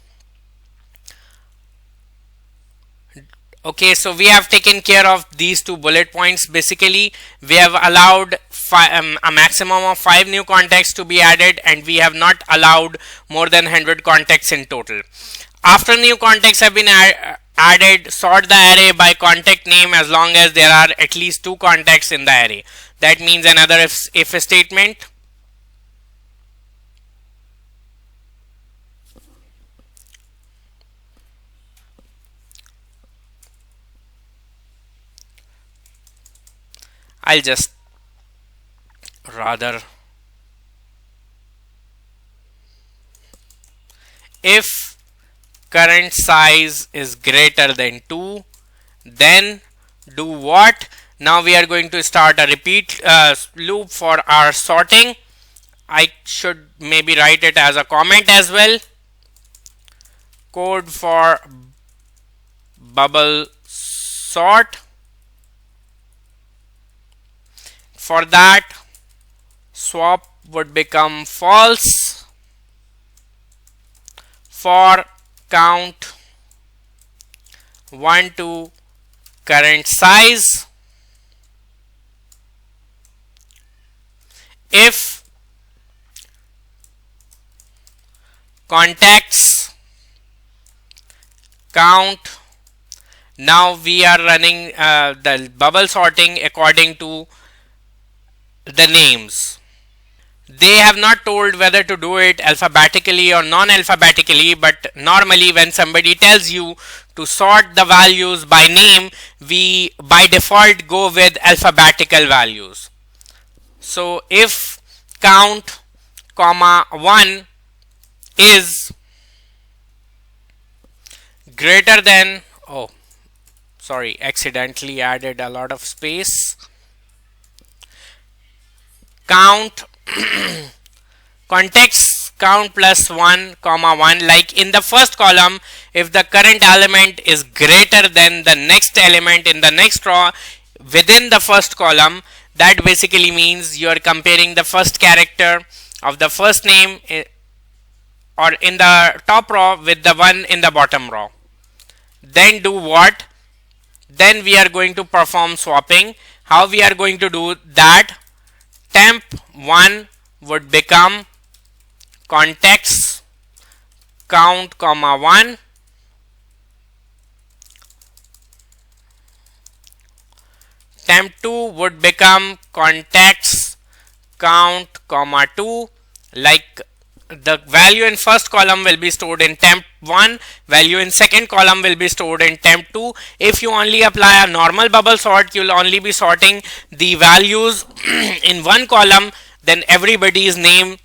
Okay, so we have taken care of these two bullet points. Basically, we have allowed a maximum of 5 new contacts to be added, and we have not allowed more than 100 contacts in total. After new contacts have been added, sort the array by contact name as long as there are at least 2 contacts in the array. That means another if statement. I'll just rather if current size is greater than 2, then do what? Now we are going to start a repeat loop for our sorting. I should maybe write it as a comment as well. Code for bubble sort. For that, swap would become false. For count 1 to current size. If contacts count, now we are running the bubble sorting according to the names. They have not told whether to do it alphabetically or non-alphabetically, but normally when somebody tells you to sort the values by name, we by default go with alphabetical values. So if count comma 1 is greater than, oh sorry, accidentally added a lot of space. Count context count plus 1 comma 1, like in the first column, if the current element is greater than the next element in the next row within the first column, that basically means you are comparing the first character of the first name or in the top row with the one in the bottom row. Then do what? Then we are going to perform swapping. How we are going to do that? Temp1 would become context count comma 1. Temp2 would become context count comma 2. Like the value in first column will be stored in temp1, value in second column will be stored in temp2. If you only apply a normal bubble sort, you'll only be sorting the values in one column, then everybody's name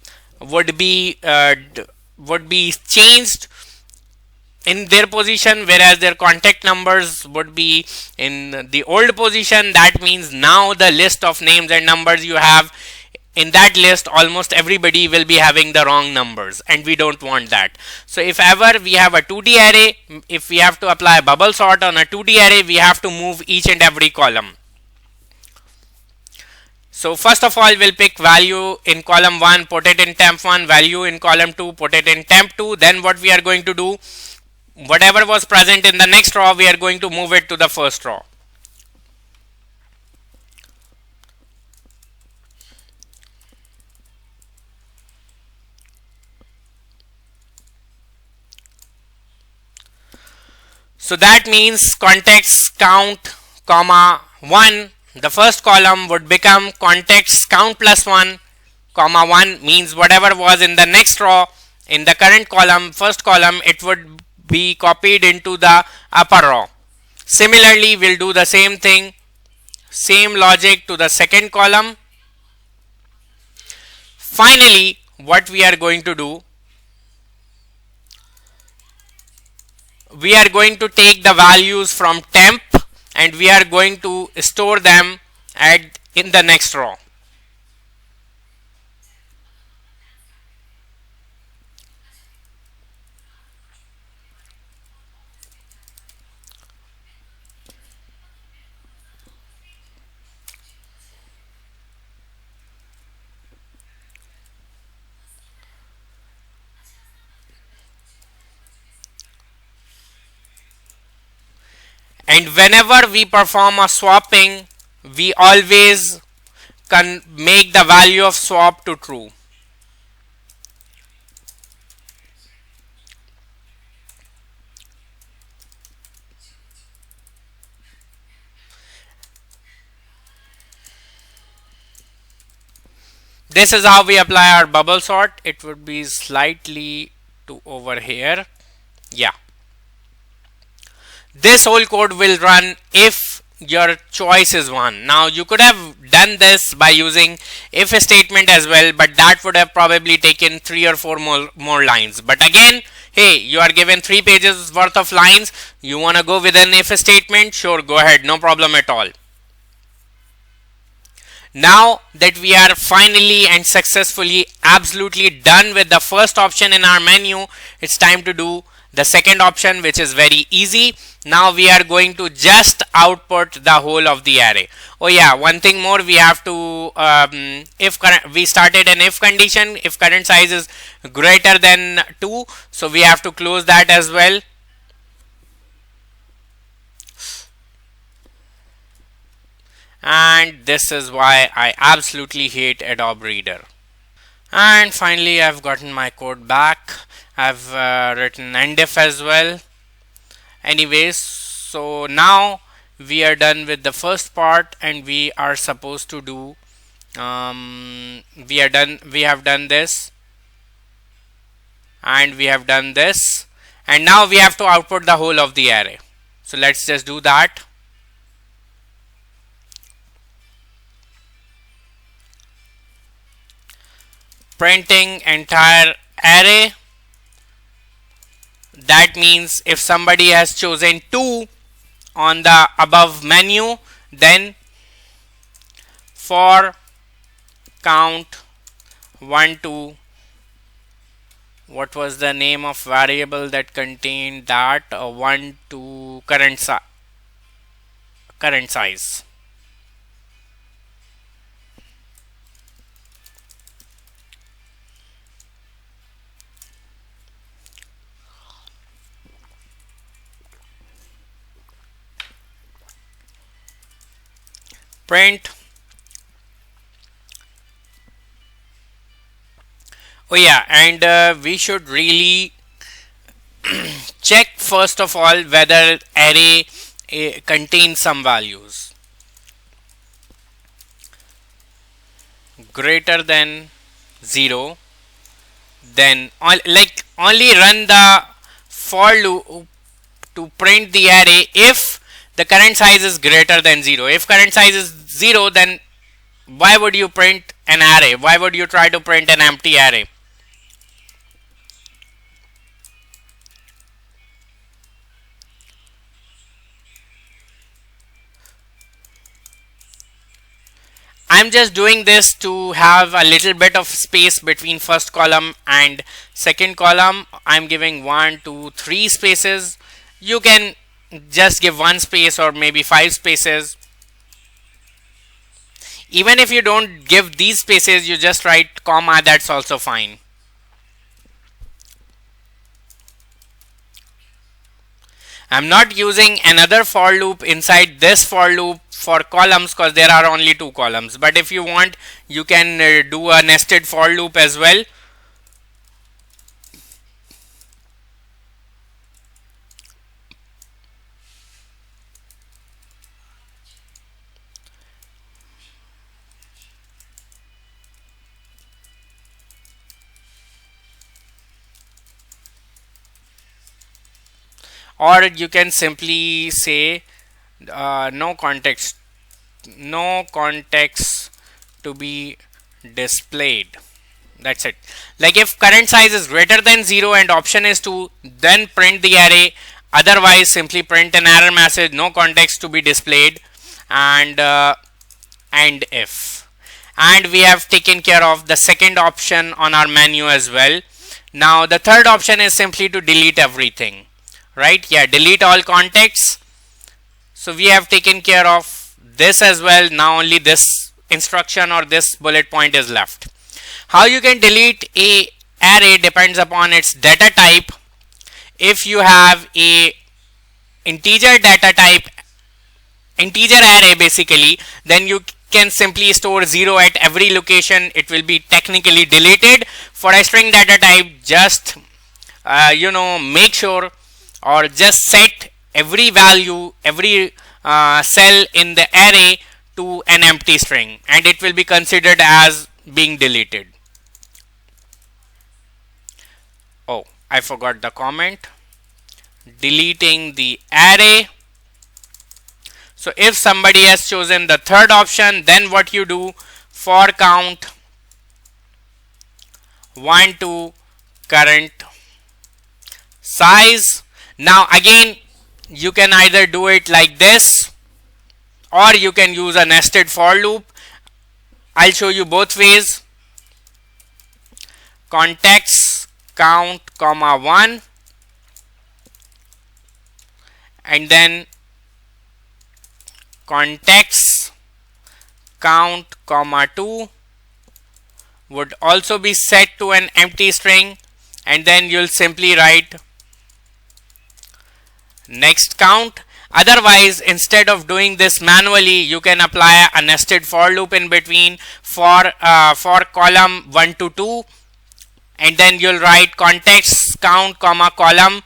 would be changed in their position, whereas their contact numbers would be in the old position. That means now the list of names and numbers you have in that list, almost everybody will be having the wrong numbers, and we don't want that. So if ever we have a 2D array, if we have to apply a bubble sort on a 2D array, we have to move each and every column. So first of all, we'll pick value in column 1, put it in temp1, value in column 2, put it in temp2. Then what we are going to do, whatever was present in the next row, we are going to move it to the first row. So that means context count comma 1, the first column would become context count plus 1 comma 1, means whatever was in the next row in the current column, first column, it would be copied into the upper row. Similarly, we'll do the same thing, same logic to the second column. Finally, what we are going to do, we are going to take the values from temp and we are going to store them in the next row. and whenever we perform a swapping, we always can make the value of swap to true. This is how we apply our bubble sort. It would be slightly to over here. Yeah. This whole code will run if your choice is 1. Now you could have done this by using if statement as well, but that would have probably taken 3 or 4 more lines. But again, hey, you are given 3 pages worth of lines. You want to go with an if statement? Sure, go ahead, no problem at all. Now that we are finally and successfully absolutely done with the first option in our menu, it's time to do the second option, which is very easy. Now we are going to just output the whole of the array. Oh yeah, one thing more, we have to we started an if condition, if current size is greater than 2, so we have to close that as well. And this is why I absolutely hate Adobe Reader. And finally I've gotten my code back. I've written endif as well. Anyways, so now we are done with the first part, and we are supposed to do we have done this, and we have done this, and now we have to output the whole of the array. So let's just do that. Printing entire array. That means if somebody has chosen 2 on the above menu, then for count 1 2, what was the name of variable that contained that 1 2 current size. Print. Oh yeah, and we should really check first of all whether array contains some values greater than 0. Then only run the for loop to print the array if the current size is greater than 0. If current size is 0, then why would you print an array? Why would you try to print an empty array? I'm just doing this to have a little bit of space between first column and second column. I'm giving 1 2 3 spaces. You can just give 1 space or maybe 5 spaces. Even if you don't give these spaces, you just write comma, that's also fine. I'm not using another for loop inside this for loop for columns because there are only 2 columns. But if you want, you can do a nested for loop as well. Or you can simply say no context to be displayed. That's it. Like if current size is greater than 0 and option is 2, then print the array. Otherwise simply print an error message, no context to be displayed, and if. And we have taken care of the second option on our menu as well. Now the third option is simply to delete everything. Right? Yeah, delete all contexts. So we have taken care of this as well. Now only this instruction or this bullet point is left. How you can delete a array depends upon its data type. If you have a integer data type integer array basically, then you can simply store 0 at every location. It will be technically deleted. For a string data type, just make sure or just set every value, every cell in the array to an empty string, and it will be considered as being deleted. Oh, I forgot the comment. Deleting the array. So if somebody has chosen the third option, then what you do, for count 1 to current size. Now again, you can either do it like this, or you can use a nested for loop. I'll show you both ways. Context count comma 1, and then context count comma 2 would also be set to an empty string, and then you'll simply write next count. Otherwise, instead of doing this manually, you can apply a nested for loop in between for column 1 to 2, and then you'll write context count comma column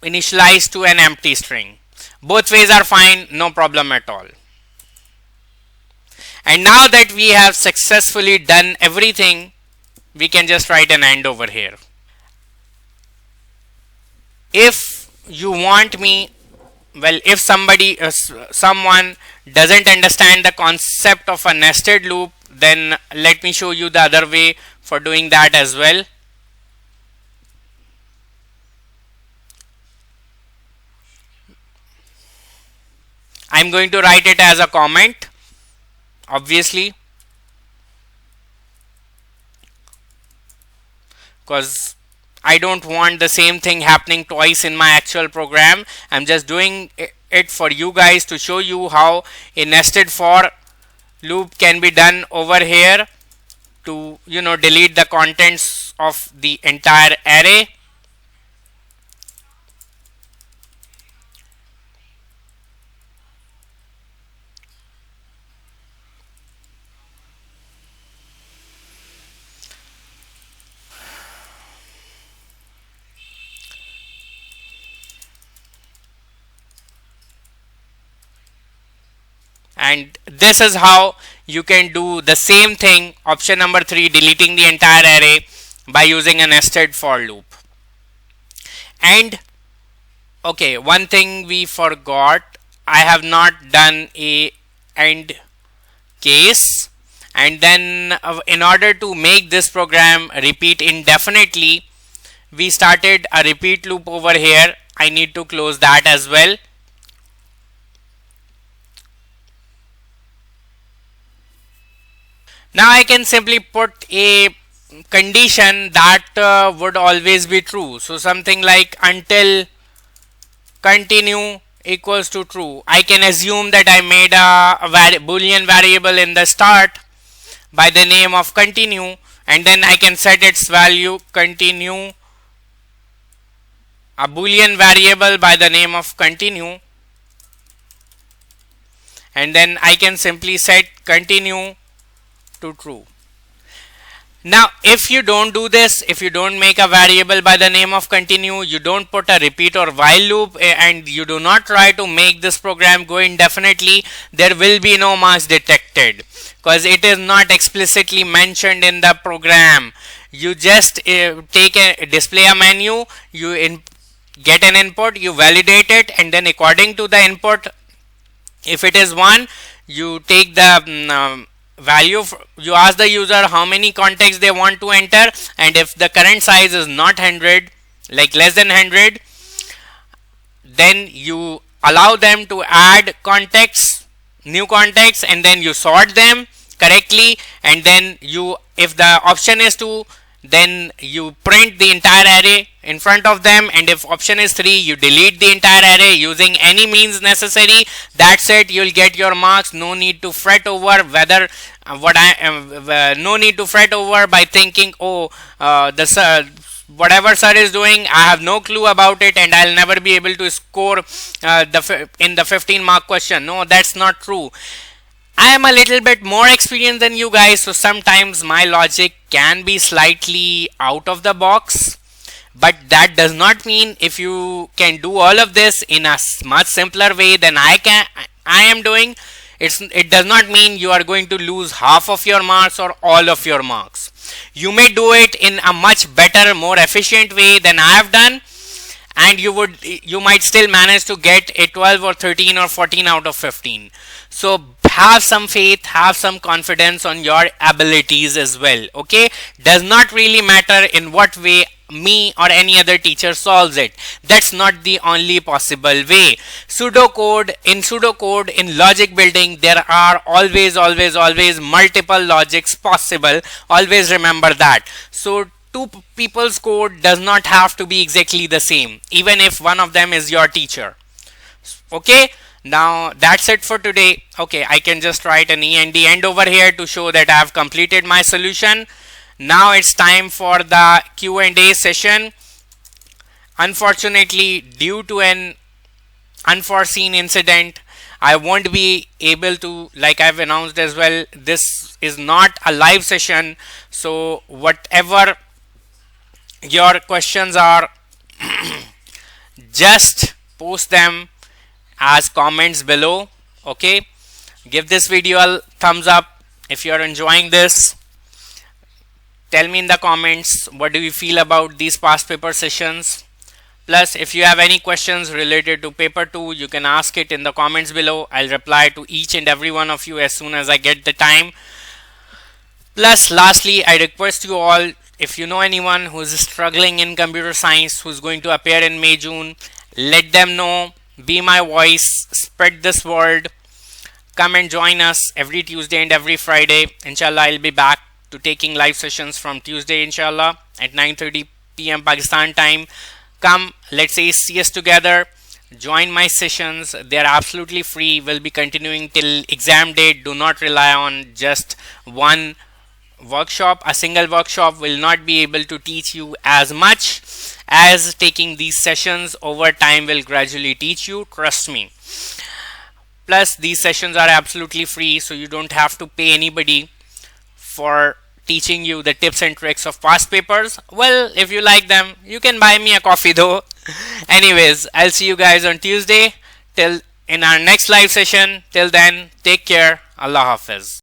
initialized to an empty string. Both ways are fine, no problem at all. And now that we have successfully done everything, we can just write an end over here. If you want me, well, if someone doesn't understand the concept of a nested loop, then let me show you the other way for doing that as well. I'm going to write it as a comment, obviously, because I don't want the same thing happening twice in my actual program. I'm just doing it for you guys to show you how a nested for loop can be done over here to delete the contents of the entire array. And this is how you can do the same thing, option number 3, deleting the entire array by using a nested for loop. And okay, one thing we forgot, I have not done a AND case, and then in order to make this program repeat indefinitely, we started a repeat loop over here. I need to close that as well. Now I can simply put a condition that would always be true. So something like until continue equals to true. I can assume that I made a boolean variable in the start by the name of continue, and then I can set its value continue, a boolean variable by the name of continue, and then I can simply set continue to true. Now if you don't do this, if you don't make a variable by the name of continue, you don't put a repeat or while loop, and you do not try to make this program go indefinitely, there will be no marks detected because it is not explicitly mentioned in the program. You just display a menu, you get an input, you validate it, and then according to the input, if it is 1, you take the value, you ask the user how many contexts they want to enter, and if the current size is not 100, like less than 100, then you allow them to add contexts, new contexts, and then you sort them correctly, and then if the option is 2, then you print the entire array in front of them, and if option is 3, you delete the entire array using any means necessary. That's it, you'll get your marks. No need to fret over whether no need to fret over by thinking, oh, whatever sir is doing, I have no clue about it and I'll never be able to score in the 15 mark question. No, that's not true. I am a little bit more experienced than you guys, so sometimes my logic can be slightly out of the box. But that does not mean if you can do all of this in a much simpler way than I am doing, it does not mean you are going to lose half of your marks or all of your marks. You may do it in a much better, more efficient way than I have done, and you might still manage to get a 12 or 13 or 14 out of 15. So have some faith, have some confidence on your abilities as well. Okay, does not really matter in what way me or any other teacher solves it. That's not the only possible way. Pseudocode, in logic building, there are always multiple logics possible. Always remember that. So two people's code does not have to be exactly the same, even if one of them is your teacher. Okay, now that's it for today. Okay, I can just write an end over here to show that I have completed my solution. Now it's time for the Q&A session. Unfortunately, due to an unforeseen incident, I won't be able to, like I've announced as well, this is not a live session. So whatever your questions are, just post them as comments below. Okay, give this video a thumbs up if you're enjoying this. Tell me in the comments what do you feel about these past paper sessions. Plus, if you have any questions related to paper 2, you can ask it in the comments below. I'll reply to each and every one of you as soon as I get the time. Plus, lastly, I request you all, if you know anyone who is struggling in computer science, who's going to appear in May, June, let them know. Be my voice, spread this word. Come and join us every Tuesday and every Friday. Inshallah, I'll be back to taking live sessions from Tuesday, inshallah, at 9:30 p.m. Pakistan time. Come, let's say CS together. Join my sessions. They're absolutely free. We'll be continuing till exam date. Do not rely on just one workshop. A single workshop will not be able to teach you as much as taking these sessions over time will gradually teach you. Trust me. Plus, these sessions are absolutely free, so you don't have to pay anybody for teaching you the tips and tricks of past papers. Well, if you like them, you can buy me a coffee though. Anyways, I'll see you guys on Tuesday till in our next live session. Till then, take care. Allah Hafiz.